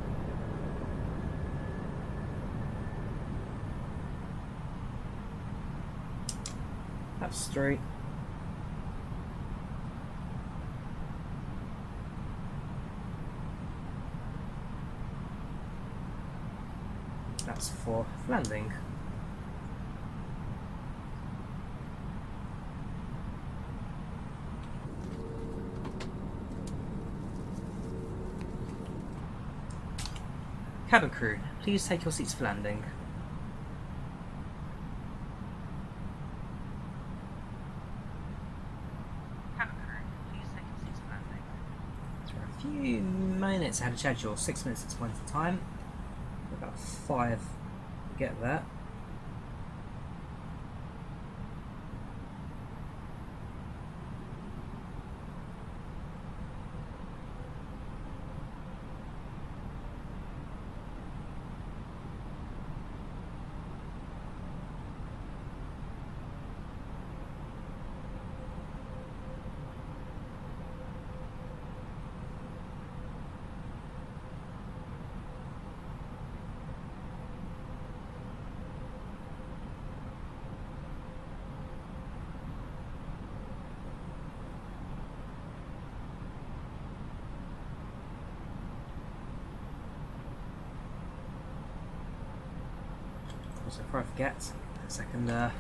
That's 3. That's 4 landing. Cabin crew, please take your seats for landing. Cabin crew, please take your seats for landing. So we're a few minutes ahead of schedule, 6 minutes at point of time. We're about 5 to get there. Also, before I forget, second light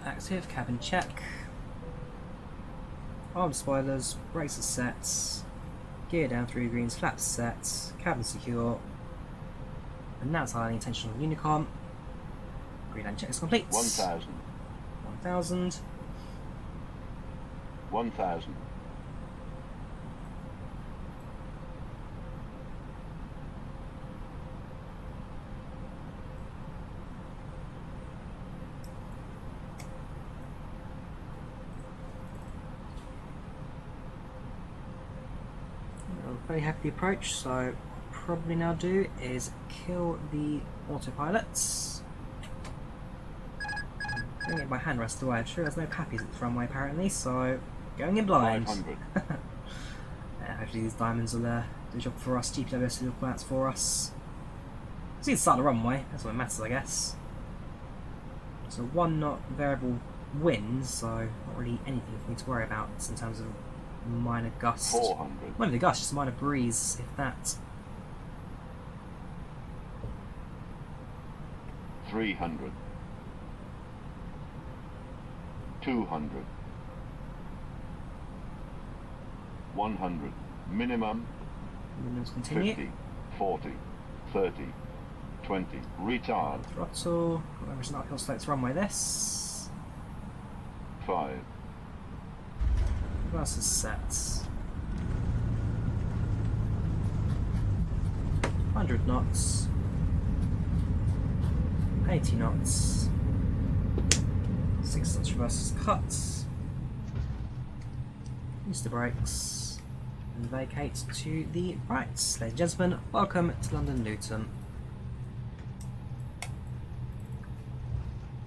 active, cabin check, arm spoilers, brakes are set, gear down 3 greens, flaps set, cabin secure, and now it's landing attention on Unicom. Green line check is complete. 1,000. 1,000. 1,000. Very happy approach, so probably now do is kill the autopilots. I'm getting my hand rest away. I'm sure there's no pappies at the runway apparently, so going in blind. 500. Hopefully these diamonds will do the job for us. GPWS will look out for us. So you can start the runway, that's what matters I guess. So 1 knot variable wind, so not really anything for me to worry about in terms of minor gust. 400. Not even a gust, just a minor breeze, if that. 300. 200. 100. Minimum. Minimums continue. 50. 40. 30. 20. Retard. Throttle. Remember, it's not uphill slope to runway this. 5. What else is set? 100 knots. 80 knots. 6 knots reverses cuts. Use the brakes. And vacate to the right. Ladies and gentlemen, welcome to London Luton.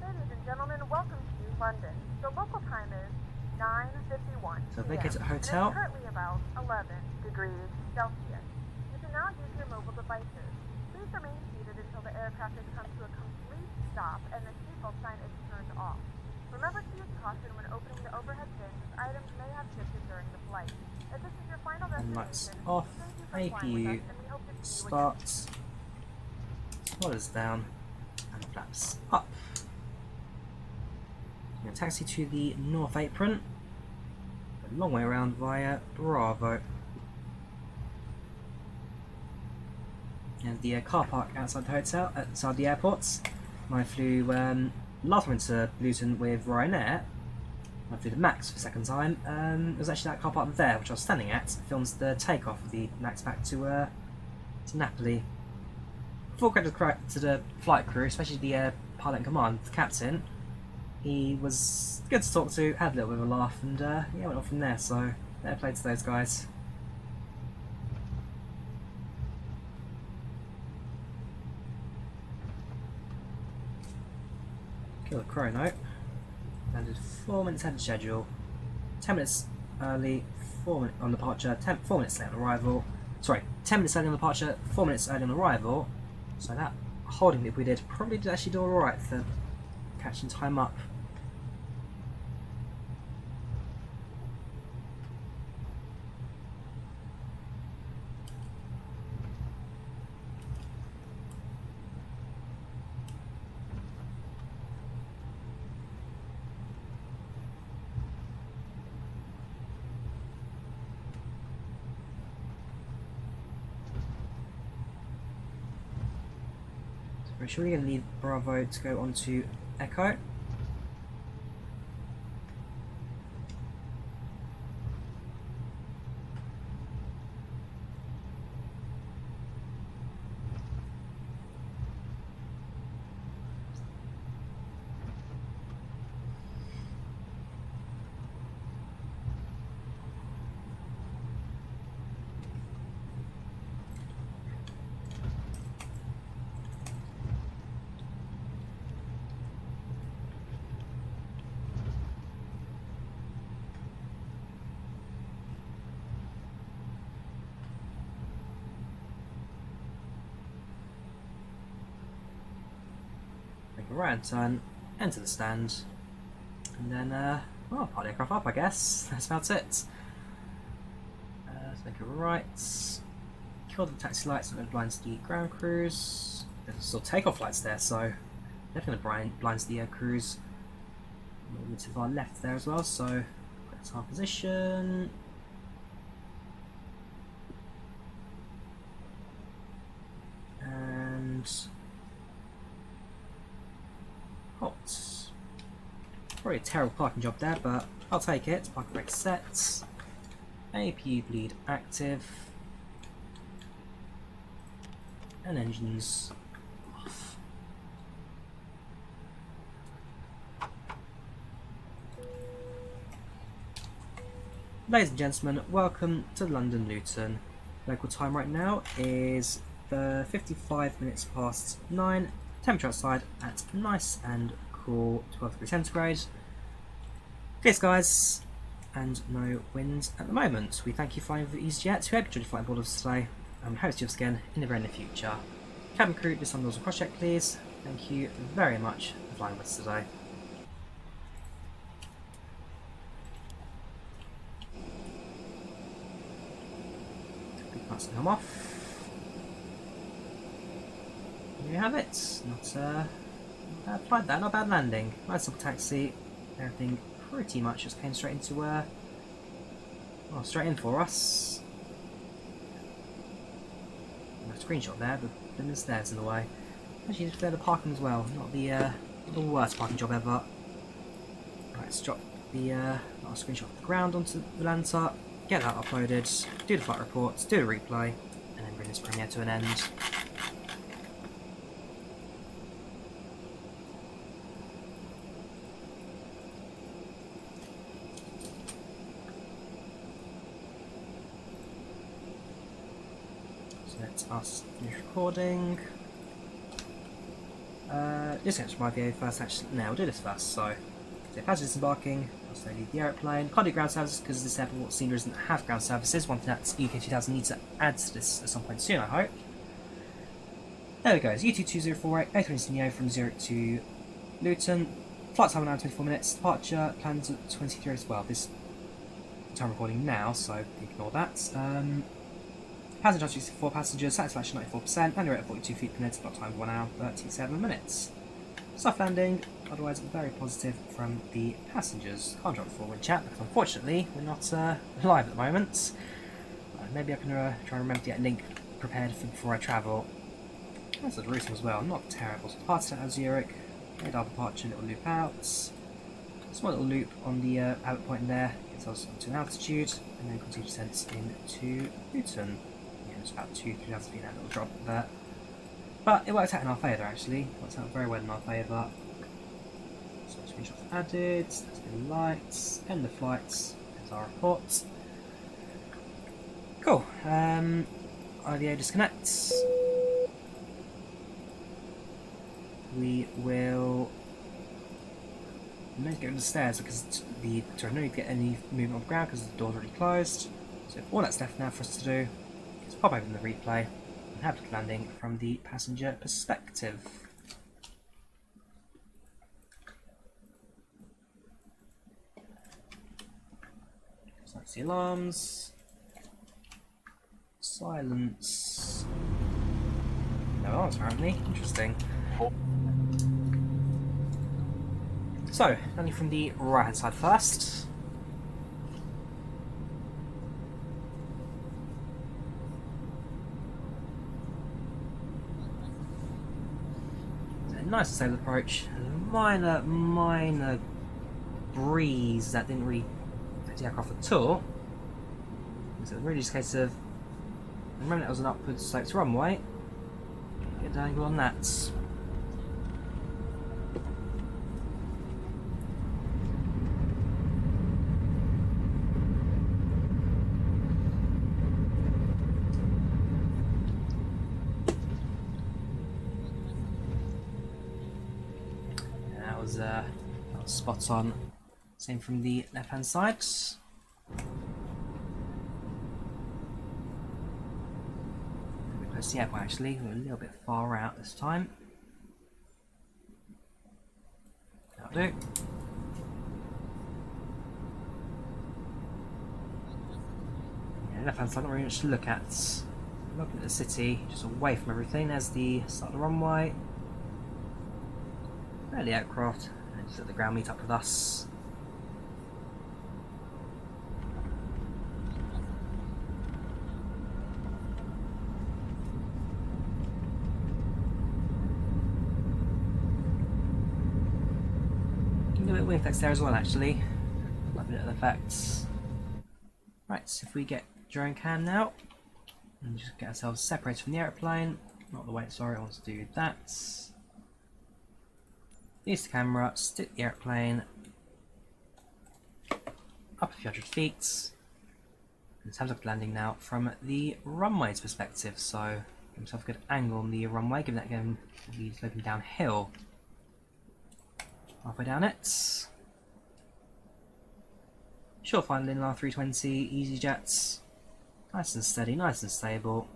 Ladies and Gentlemen, welcome to London. The local time is 9:51 So p.m. vacate and hotel. it's currently about 11 degrees Celsius. You can now use your mobile devices. Please remain seated until the aircraft has come to a complete stop and the seatbelt sign is turned off. Remember to use caution when opening the overhead bins as items may have shifted during the flight. If this is your final And lights destination, off. thank you for flying with APU us and we hope to see you again. starts. Spoilers down. And flaps up. We're going to taxi to the north apron. A long way around via Bravo. And the car park outside the hotel, outside the airports. I flew last time into Luton with Ryanair. I flew the Max for the second time. It was actually that car park there, which I was standing at. It films the takeoff of the Max back to Napoli. Full credit to the flight crew, especially the pilot in command, the captain. He was good to talk to, had a little bit of a laugh, and yeah, went on from there. So fair play to those guys. Kill the chrono. Landed 4 minutes ahead of schedule. 10 minutes early, 4 minutes on departure. 4 minutes late on arrival. Sorry, 10 minutes early on departure, 4 minutes early on arrival. So that holding loop we did probably did actually do alright for catching time up. We're surely going to need Bravo to go on to Echo. Make a right turn, enter the stand, and then, well, park the aircraft up, I guess. That's about it. Let's make a right. Kill the taxi lights and blinds the ground crews. There's still takeoff lights there, so definitely blinds the crews. Moving to our left there as well, so that's our position. And halt. Probably a terrible parking job there, but I'll take it. Parking brake set. APU bleed active. And engines off. Ladies and gentlemen, welcome to London Luton. Local time right now is 55 minutes past 9. Temperature outside at nice and cool 12 degrees centigrade. Clear skies and no wind at the moment. We thank you for flying with easyJet. We hope you enjoyed your flight aboard us today and we hope to see you again in the very near future. Cabin crew, do some doors and cross check please. Thank you very much for flying with us today. That's come off. There you have it. Not bad flight there, not bad landing. Nice little taxi. Everything pretty much just came straight into well, straight in for us. No screenshot there, but then the stairs in the way. Actually, just the parking as well. Not the worst parking job ever. Right, let's drop the screenshot of the ground onto the Volanta. Get that uploaded, do the flight reports, do the replay, and then bring this premiere to an end. So let us finish recording. Just catch my IVAO first, actually. No, we'll do this first. So passengers disembarking, I'll slowly leave the aeroplane. Can't do ground services because this airport scenery doesn't have ground services. One thing that UK 2000 needs to add to this at some point soon, I hope. There we go, it's U22048, A320 from Zurich to Luton. Flight time 1 hour 24 minutes, departure plans at 23 as well. This time recording now, so ignore that. Passenger 64 passengers, satisfaction 94%, landing rate at 42 feet per minute, flight time 1 hour 37 minutes. Soft landing, otherwise very positive from the passengers. Can't drop the forward chat because unfortunately we're not live at the moment. Maybe I can try and remember to get a link prepared for before I travel. That's the routing as well, not terrible. So departed out of Zurich, radar departure, little loop out. Small little loop on the outlet point there, gets us to an altitude, and then continue descent into Luton. Yeah, it's about 2,000 to 3,000 feet, that little drop there. But it worked out in our favour actually, it worked out very well in our favour. So screenshots added, let's do lights, end the flights, there's our report. Cool, IVAO disconnects. We will need to get on the stairs because no need to get any movement on the ground because the door's already closed. So all that's left now for us to do is pop open the replay and have a landing from the passenger perspective. So that's the alarms. Silence. No alarms apparently. Interesting. So, landing from the right hand side first. So nice and stable approach. Minor breeze that didn't really affect the aircraft at all. So really just a case of remember that was an upwards sloped runway. Get an angle on that. That was spot on. Same from the left hand side. We're close to the airport actually, we're a little bit far out this time. That'll do. Yeah, left hand side, not really much to look at. Looking at the city, just away from everything. There's the start of the runway. The aircraft, and just let the ground meet up with us. You can do a bit of wing effects there as well, actually. Love a bit of effects. Right, so if we get drone cam now, and just get ourselves separated from the aeroplane. Not the way, sorry, I want to do that. Use the camera, stick the airplane up a few hundred feet. Let's have a look at landing now from the runway's perspective. So, give myself a good angle on the runway, given that again we'll be sloping downhill. Halfway down it. Short final in A320, easyJet. Nice and steady, nice and stable.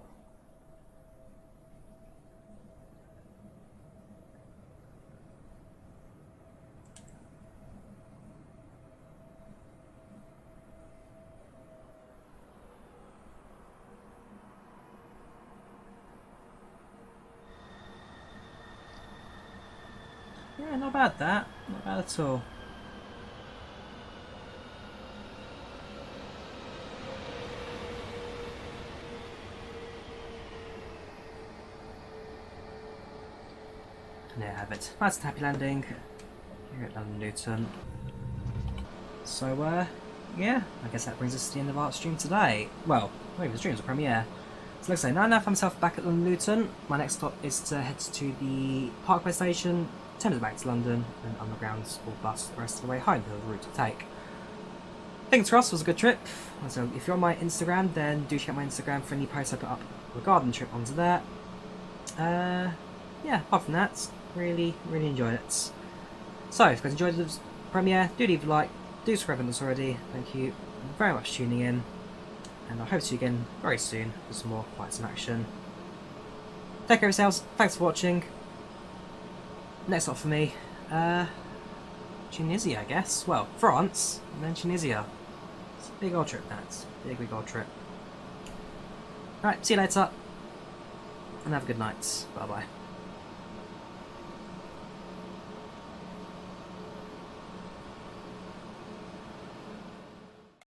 Yeah, not bad that. Not bad at all. And there you have it. Nice and happy landing here at London Luton. So, yeah, I guess that brings us to the end of our stream today. Well, not even the stream, it's a premiere. So like I say, now I have myself back at London Luton. My next stop is to head to the Parkway station, 10 minutes back to London, and underground or bus the rest of the way home, the route to take. Fingers crossed, was a good trip. So if you're on my Instagram, then do check my Instagram for any posts I put up regarding the trip onto there. Yeah, apart from that, Really enjoyed it. So, if you guys enjoyed the premiere, do leave a like, do subscribe if not already. Thank you very much for tuning in, and I hope to see you again very soon for some more fights and action. Take care of yourselves, thanks for watching. Next up for me, Tunisia, I guess. Well, France, and then Tunisia. It's a big old trip, that. Big old trip. Alright, see you later, and have a good night. Bye bye.